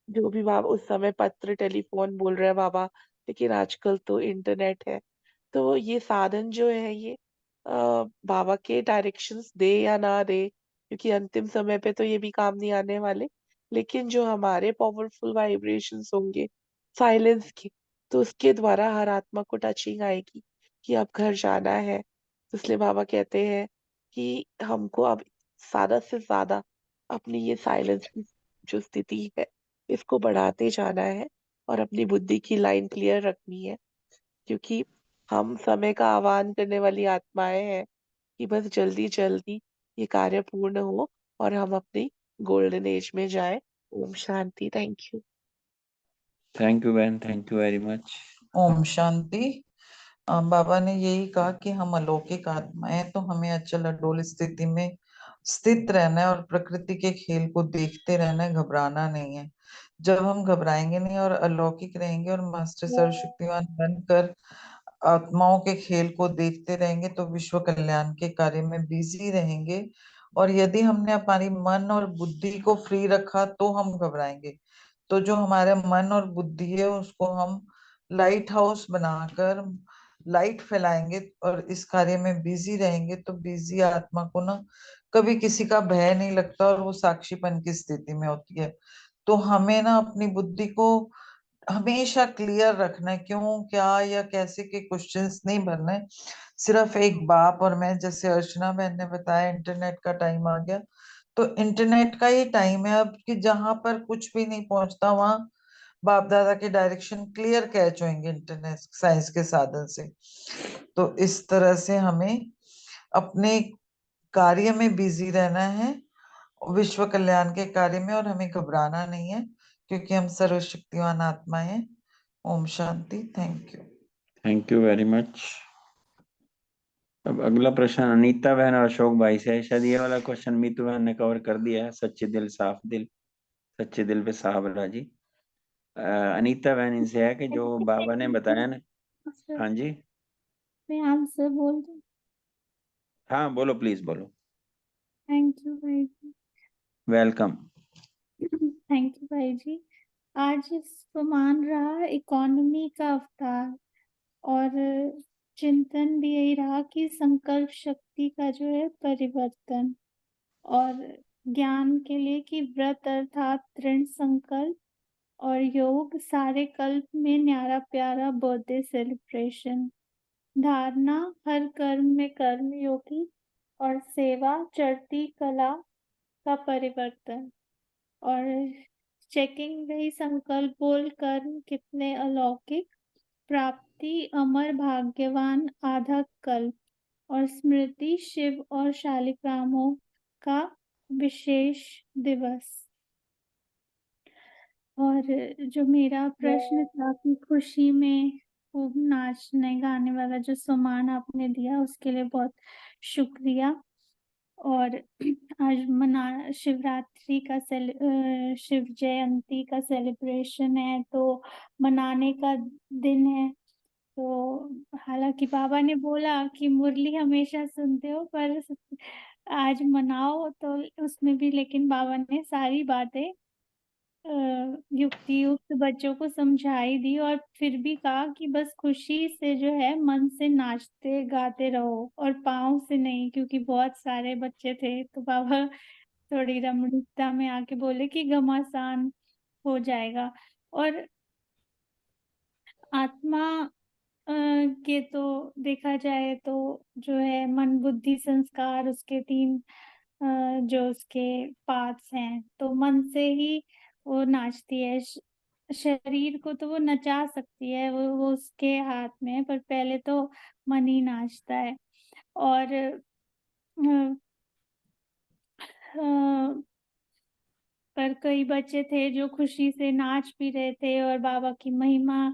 जो भी बाबा उस समय पत्र टेलीफोन बोल रहे हैं बाबा, लेकिन आजकल तो इंटरनेट है, तो ये साधन जो है ये बाबा के डायरेक्शंस दे या ना दे, क्योंकि अंतिम समय पे तो ये भी काम नहीं आने वाले, लेकिन जो हमारे पावरफुल वाइब्रेशंस होंगे साइलेंस के, तो उसके द्वारा हर आत्मा को टचिंग आएगी कि अब घर जाना है। तो इसलिए बाबा कहते हैं कि हमको अब ज्यादा से ज्यादा अपनी ये साइलेंस की जो स्थिति है इसको बढ़ाते जाना है और अपनी बुद्धि की लाइन क्लियर रखनी है, क्योंकि हम समय का आह्वान करने वाली आत्माएं हैं कि बस जल्दी जल्दी ये कार्य पूर्ण हो और हम अपनी गोल्डन एज में जाए। ओम शांति। Thank you.
थैंक यू बहन, थैंक यू वेरी मच।
ओम शांति। बाबा ने यही कहा कि हम अलौकिक आत्माएं, तो हमें अचल अडोल स्थिति में स्थित रहना है और प्रकृति के खेल को देखते रहना है, घबराना नहीं है। जब हम घबराएंगे नहीं और अलौकिक रहेंगे और मास्टर सर्वशक्तिवान बनकर आत्माओं के खेल को देखते रहेंगे, तो विश्व कल्याण के कार्य में बिजी रहेंगे। और यदि हमने हमारी मन और बुद्धि को फ्री रखा तो हम घबराएंगे। तो जो हमारे मन और बुद्धि है उसको हम लाइट हाउस बनाकर लाइट फैलाएंगे और इस कार्य में बिजी रहेंगे, तो बिजी आत्मा को ना कभी किसी का भय नहीं लगता और वो साक्षीपन की स्थिति में होती है। तो हमें ना अपनी बुद्धि को हमेशा क्लियर रखना है, क्यों क्या या कैसे के क्वेश्चंस नहीं भरना है। सिर्फ एक बाप और मैं, जैसे अर्चना बहन ने बताया इंटरनेट का टाइम आ गया, तो इंटरनेट का ही टाइम है अब कि जहां पर कुछ भी नहीं पहुंचता वहां बाप दादा के डायरेक्शन क्लियर कैच होंगे इंटरनेट साइंस के साधन से। तो इस तरह से हमें अपने कार्य में बिजी रहना है, विश्व कल्याण के कार्य में, और हमें घबराना नहीं है क्योंकि हम सर्वशक्तिवान आत्मा हैं। ओम शांति। Thank you.
Thank you very much. अब अगला प्रश्न अनीता बहन और अशोक भाई से है। शायद ये वाला क्वेश्चन मीतू बहन ने कवर कर दिया है। सच्चे दिल साफ दिल, सच्चे दिल पे साहब राजी। अनीता बहन इनसे है कि जो बाबा ने बताया ना। हाँ जी,
मैं आंसर बोल दूं?
हाँ बोलो, प्लीज बोलो।
थैंक यू भाई जी।
वेलकम।
थैंक यू भाई जी। आज समान रहा इकोनॉमी का अवतार, और चिंतन भी यही रहा कि संकल्प शक्ति का जो है परिवर्तन, और ज्ञान के लिए कि व्रत अर्थात दृढ़ संकल्प, और योग सारे कल्प में न्यारा प्यारा बर्थडे सेलिब्रेशन, धारणा हर कर्म में कर्म योगी, और सेवा चढ़ती कला का परिवर्तन, और चेकिंग वही संकल्प बोल कर्म कितने अलौकिक, प्राप्ति अमर भाग्यवान आधा कल्प, और स्मृति शिव और शालिग्रामों का विशेष दिवस। और जो मेरा प्रश्न था कि खुशी में खूब नाचने गाने वाला जो सम्मान आपने दिया उसके लिए बहुत शुक्रिया। और आज शिवरात्रि का शिव जयंती का सेलिब्रेशन है, तो मनाने का दिन है। तो हालांकि बाबा ने बोला कि मुरली हमेशा सुनते हो, पर आज मनाओ, तो उसमें भी लेकिन बाबा ने सारी बातें युक्ति युक्त बच्चों को समझाई दी, और फिर भी कहा कि बस खुशी से जो है मन से नाचते गाते रहो और पाँव से नहीं, क्योंकि बहुत सारे बच्चे थे। तो बाबा थोड़ी रमणीकता में आके बोले कि घमासान हो जाएगा। और आत्मा के तो देखा जाए तो जो है मन बुद्धि संस्कार, उसके तीन जो उसके पार्ट्स हैं, तो मन से ही वो नाचती है। शरीर को तो वो नचा सकती है, वो उसके हाथ में है, पर पहले तो मन ही नाचता है। और पर कई बच्चे थे जो खुशी से नाच भी रहे थे और बाबा की महिमा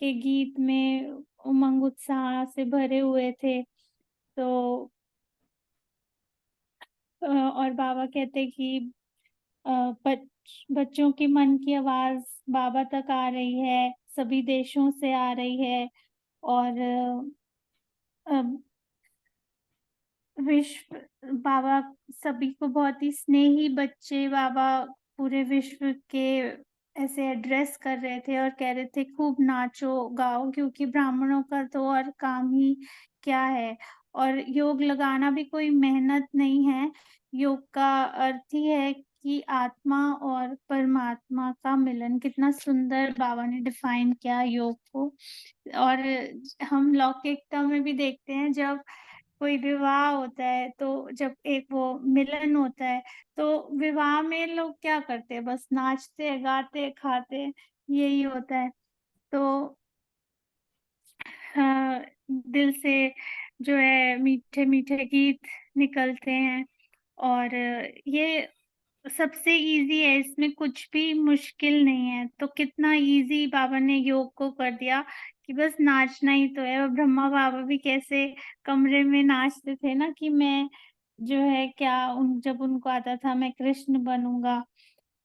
के गीत में उमंग उत्साह से भरे हुए थे। तो और बाबा कहते कि बच्चों के मन की आवाज बाबा तक आ रही है, सभी देशों से आ रही है। और विश्व बाबा सभी को बहुत ही स्नेही बच्चे बाबा पूरे विश्व के ऐसे एड्रेस कर रहे थे और कह रहे थे खूब नाचो गाओ, क्योंकि ब्राह्मणों का तो और काम ही क्या है। और योग लगाना भी कोई मेहनत नहीं है। योग का अर्थ ही है कि आत्मा और परमात्मा का मिलन। कितना सुंदर बाबा ने डिफाइन किया योग को। और हम लौकिकता में भी देखते हैं, जब कोई विवाह होता है तो जब एक वो मिलन होता है, तो विवाह में लोग क्या करते हैं, बस नाचते हैं गाते हैं खाते हैं, यही होता है। तो दिल से जो है मीठे मीठे गीत निकलते हैं। और ये सबसे इजी है, इसमें कुछ भी मुश्किल नहीं है। तो कितना इजी बाबा ने योग को कर दिया कि बस नाचना ही तो है। और ब्रह्मा बाबा भी कैसे कमरे में नाचते थे ना कि मैं जो है क्या जब उनको आता था मैं कृष्ण बनूंगा।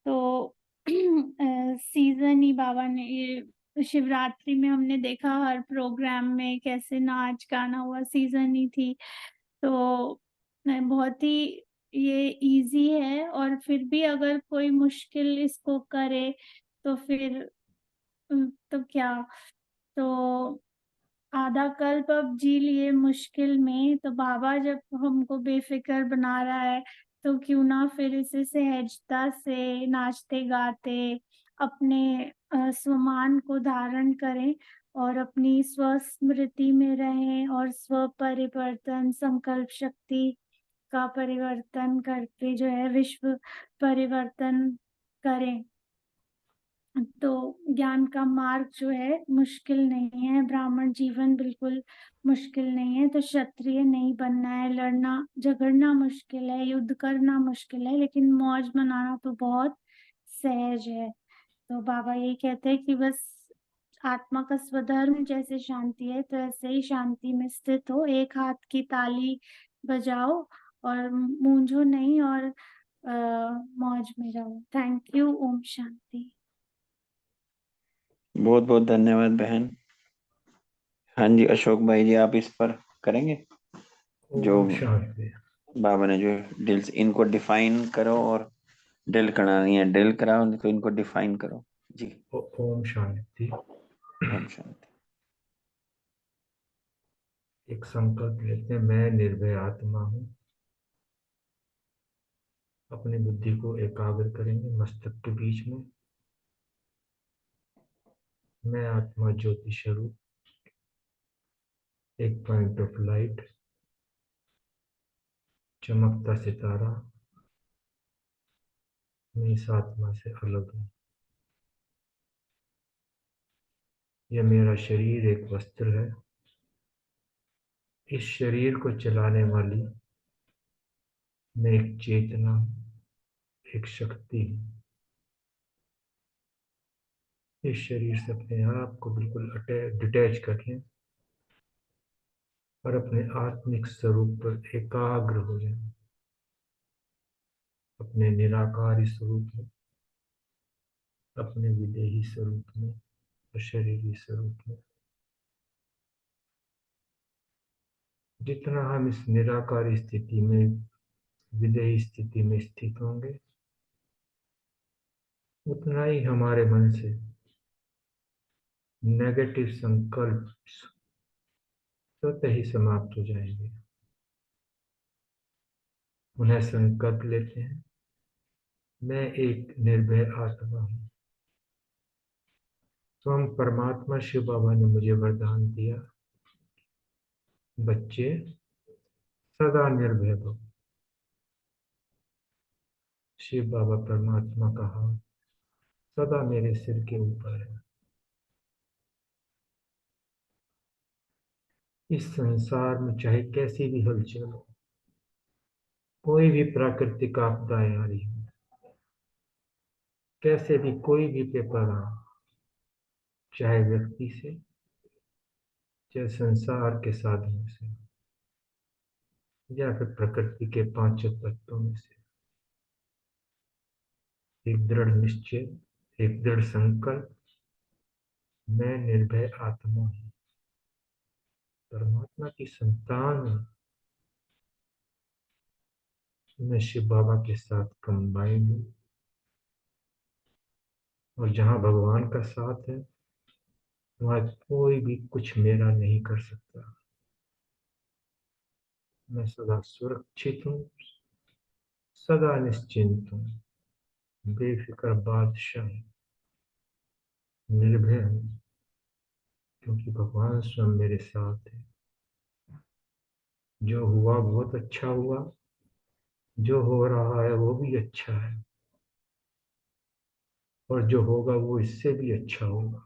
तो सीजन ही बाबा ने ये शिवरात्रि में हमने देखा हर प्रोग्राम में कैसे नाच गाना हुआ, सीजन ही थी। तो बहुत ही ये इजी है। और फिर भी अगर कोई मुश्किल इसको करे तो फिर तो क्या, तो आधा कल्प अब जी लिए मुश्किल में, तो बाबा जब हमको बेफिक्र बना रहा है तो क्यों ना फिर इसे सहजता से नाचते गाते अपने स्वमान को धारण करें और अपनी स्वस्मृति में रहें और स्व परिवर्तन संकल्प शक्ति का परिवर्तन करके जो है विश्व परिवर्तन करें। तो ज्ञान का मार्ग जो है मुश्किल नहीं है, ब्राह्मण जीवन बिल्कुल मुश्किल नहीं है। तो क्षत्रिय नहीं बनना है, लड़ना झगड़ना मुश्किल है, युद्ध करना मुश्किल है, लेकिन मौज मनाना तो बहुत सहज है। तो बाबा यही कहते हैं कि बस आत्मा का स्वधर्म जैसे शांति है, तो ऐसे ही शांति में स्थित हो, एक हाथ की ताली बजाओ और मूंझो नहीं और मौज में रहो। Thank you. ओम शांति।
बहुत बहुत धन्यवाद बहन। हाँ जी अशोक भाई जी, आप इस पर करेंगे जो
ओम शांति।
बाबा ने जो ड्रिल्स इनको डिफाइन करो, और ड्रिल करानी है ड्रिल कराओ, तो इनको डिफाइन करो जी।
ओम शांति।
ओम शांति।
एक संकल्प लेते हैं, मैं निर्भय आत्मा हूँ। अपनी बुद्धि को एकाग्र करेंगे मस्तक के बीच में। मैं आत्मा ज्योति स्वरूप, एक पॉइंट ऑफ लाइट, चमकता सितारा, मैं इस आत्मा से अलग हूँ। यह मेरा शरीर एक वस्त्र है। इस शरीर को चलाने वाली मैं एक चेतना हूँ, एक शक्ति हूँ। इस शरीर से अपने आप को बिल्कुल डिटैच कर लें और अपने आत्मिक स्वरूप पर एकाग्र हो जाएं, अपने निराकारी स्वरूप में, अपने विदेही स्वरूप में और शरीरी स्वरूप में। जितना हम इस निराकारी स्थिति में, विदेही स्थिति में स्थित होंगे, उतना ही हमारे मन से नेगेटिव संकल्प स्वतः ही समाप्त हो जाएंगे। उन्हें संकल्प लेते हैं, मैं एक निर्भय आत्मा हूँ। तो हम परमात्मा शिव बाबा ने मुझे वरदान दिया, बच्चे सदा निर्भय भव। शिव बाबा परमात्मा का हाथ सदा मेरे सिर के ऊपर है। इस संसार में चाहे कैसी भी हलचल हो, कोई भी प्राकृतिक आपदाएं आ रही हो, कैसे भी कोई भी पेपर आ, चाहे व्यक्ति से, चाहे संसार के साधनों से, या फिर प्रकृति के पांच तत्वों में से, एक दृढ़ निश्चय, एक दृढ़ संकल्प, मैं निर्भय आत्मा हूँ, परमात्मा की संतान हूँ। मैं शिव बाबा के साथ कंबाइंड हूँ, और जहाँ भगवान का साथ है वहाँ कोई भी कुछ मेरा नहीं कर सकता। मैं सदा सुरक्षित हूँ, सदा निश्चिंत हूँ, बेफिक्र बादशाह हूँ, निर्भय हूँ, क्योंकि भगवान स्वयं मेरे साथ है। जो हुआ बहुत अच्छा हुआ, जो हो रहा है वो भी अच्छा है, और जो होगा वो इससे भी अच्छा होगा।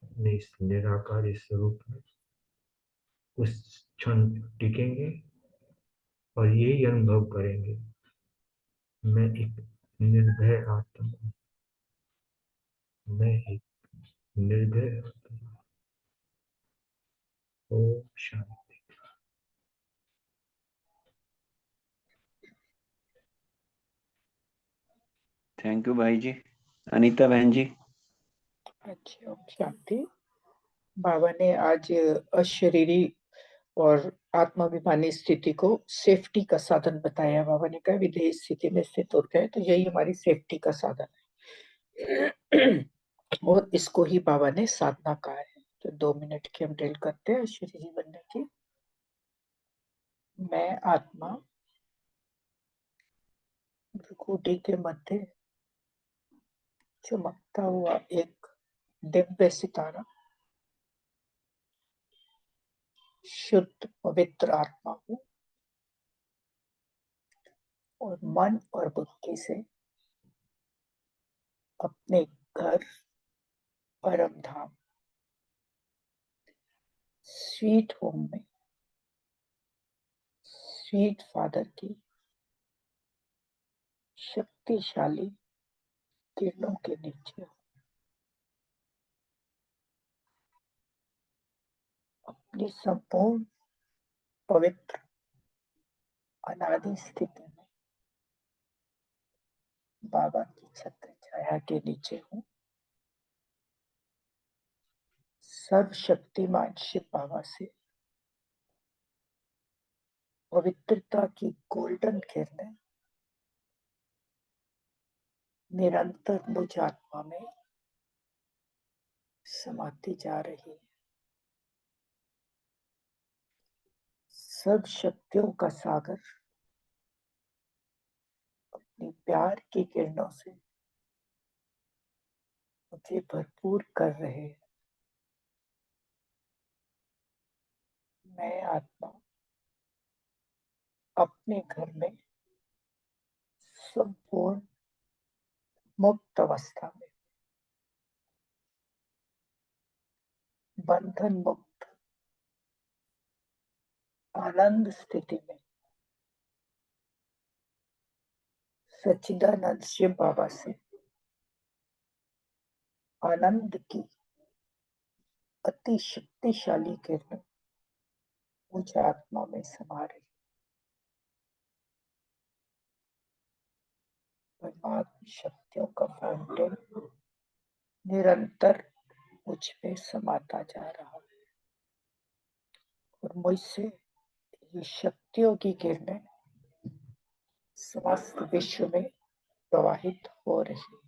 अपने इस निराकारी स्वरूप में कुछ क्षण टिकेंगे और यही अनुभव करेंगे, मैं एक निर्भय आत्मा हूँ, मैं एक निर्भय आत्मा हूँ। ओम शांति।
थैंक यू भाई जी। अनीता बहन जी।
अच्छा, ओम शांति। बाबा ने आज अशरीरी और आत्माभिमानी स्थिति को सेफ्टी का साधन बताया। बाबा ने कहा विदेही स्थिति में स्थित होते हैं तो यही हमारी सेफ्टी का साधन है, और इसको ही बाबा ने साधना कहा है। तो 2 मिनट की हम ड्रिल करते हैं अशरीरी बनने की। मैं आत्मा भ्रुकुटी के मध्य चमकता हुआ एक दिव्य सितारा, शुद्ध पवित्र आत्मा हूँ, और मन और बुद्धि से अपने घर, परम धाम, स्वीट होम में स्वीट फादर की शक्तिशाली किरणों के नीचे अपनी संपूर्ण पवित्र अनादि स्थिति में बाबा की छत्र छाया के नीचे हूँ। सर्वशक्तिमान शिव बाबा से पवित्रता की गोल्डन किरणें निरंतर मुझ आत्मा में समाती जा रही है। सब शक्तियों का सागर अपनी प्यार की किरणों से मुझे भरपूर कर रहे हैं। मैं आत्मा अपने घर में संपूर्ण मुक्त अवस्था में, बंधन मुक्त आनंद स्थिति में सच्चिदानंद शिव बाबा से आनंद की अति शक्तिशाली किरण मुझे आत्मा में समा रही। परमात्मा शक्तियों का फाउंटेन निरंतर मुझ में समाता जा रहा है और मुझसे ये शक्तियों की किरणें समस्त विश्व में प्रवाहित हो रही।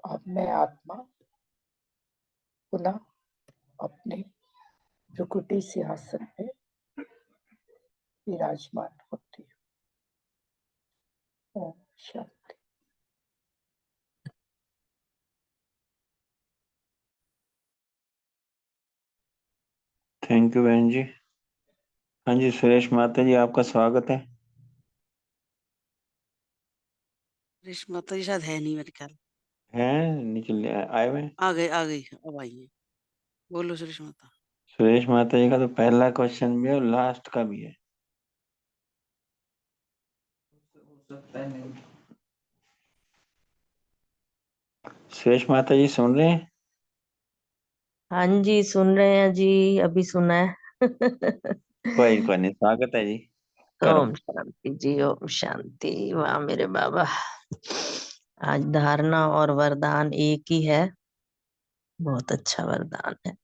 अब मैं आत्मा पुनः अपने प्रकृति सिंहासन पे विराजमान होती है। ओम शांति।
थैंक यू बहन जी। हाँ जी सुरेश माता जी, आपका स्वागत है।
सुरेश माता जी शायद है नहीं मेरे ख्याल।
हैं नीचे आए हुए हैं?
आ गई अब आई है। बोलो सुरेश माता।
सुरेश माता जी का तो पहला क्वेश्चन भी है और लास्ट का भी है। सुरेश माता जी सुन रहे हैं?
हाँ जी सुन रहे हैं जी, अभी सुना है।
कोई नहीं, स्वागत है जी, करो।
ओम शांति जी, ओम शांति। वाह मेरे बाबा, आज धारणा और वरदान एक ही है। बहुत अच्छा वरदान है।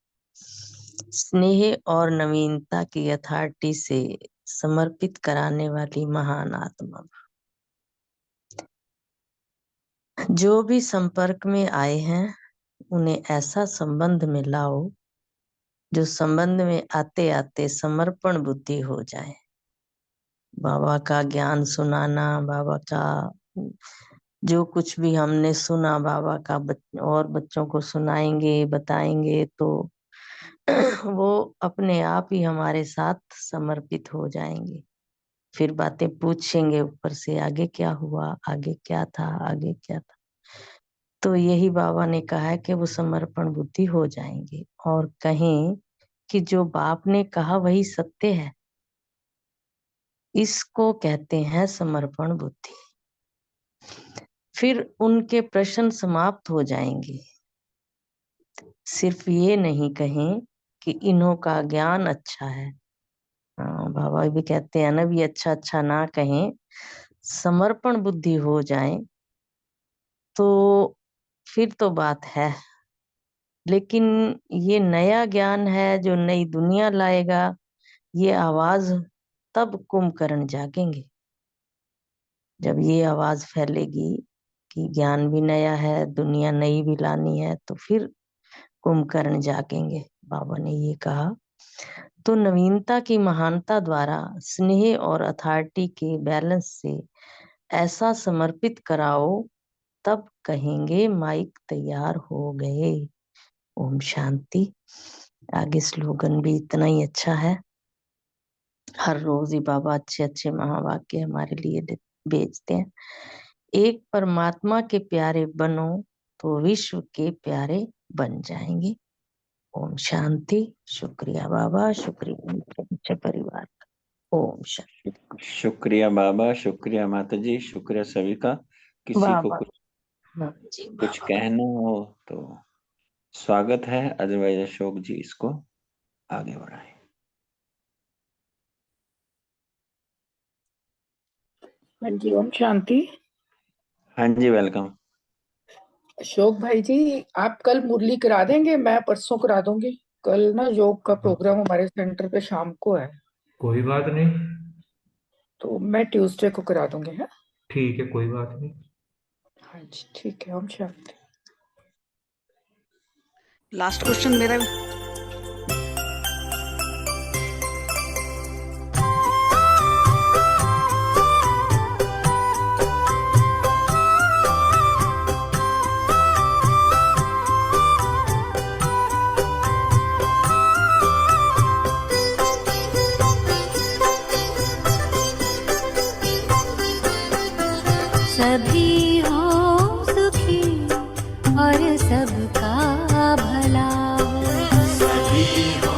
स्नेह और नवीनता की अथॉरिटी से समर्पित कराने वाली महान आत्मा। जो भी संपर्क में आए हैं उन्हें ऐसा संबंध में लाओ जो संबंध में आते आते समर्पण बुद्धि हो जाए। बाबा का ज्ञान सुनाना, बाबा का जो कुछ भी हमने सुना बाबा का और बच्चों को सुनाएंगे, बताएंगे तो वो अपने आप ही हमारे साथ समर्पित हो जाएंगे। फिर बातें पूछेंगे ऊपर से, आगे क्या हुआ, आगे क्या था, आगे क्या था। तो यही बाबा ने कहा है कि वो समर्पण बुद्धि हो जाएंगे और कहें कि जो बाप ने कहा वही सत्य है। इसको कहते हैं समर्पण बुद्धि। फिर उनके प्रश्न समाप्त हो जाएंगे। सिर्फ ये नहीं कहें कि इन्हों का ज्ञान अच्छा है। बाबा भी कहते हैं ना, भी अच्छा अच्छा ना कहें, समर्पण बुद्धि हो जाए तो फिर तो बात है। लेकिन ये नया ज्ञान है जो नई दुनिया लाएगा, ये आवाज तब कुंभकर्ण जागेंगे। जब ये आवाज फैलेगी कि ज्ञान भी नया है, दुनिया नई भी लानी है, तो फिर कुंभकर्ण जागेंगे। बाबा ने ये कहा। तो नवीनता की महानता द्वारा स्नेह और अथॉरिटी के बैलेंस से ऐसा समर्पित कराओ, तब कहेंगे माइक तैयार हो गए। ओम शांति। आगे स्लोगन भी इतना ही अच्छा है। हर रोज ही बाबा अच्छे अच्छे महावाक्य हमारे लिए भेजते हैं। एक परमात्मा के प्यारे बनो तो विश्व के प्यारे बन जाएंगे। ओम शांति। शुक्रिया बाबा, शुक्रिया अच्छे परिवार का। ओम शांति।
शुक्रिया बाबा, शुक्रिया माता जी, शुक्रिया सभी का। किसी को
बाबा जी
कुछ
बाबा।
कहना हो तो स्वागत है, अदरवाइज अशोक जी इसको आगे बढ़ाएं।
हाँ जी ओम शांति।
हाँ जी वेलकम।
अशोक भाई जी, आप कल मुरली करा देंगे? मैं परसों करा दूंगी। कल ना योग का प्रोग्राम हमारे सेंटर पे शाम को है,
कोई बात नहीं,
तो मैं ट्यूसडे को करा दूंगी। है
ठीक है, कोई बात नहीं।
हाँ जी ठीक है। ओम शांति।
लास्ट क्वेश्चन मेरा भी।
सभी हो सुखी और सबका भला हो।
सभी हो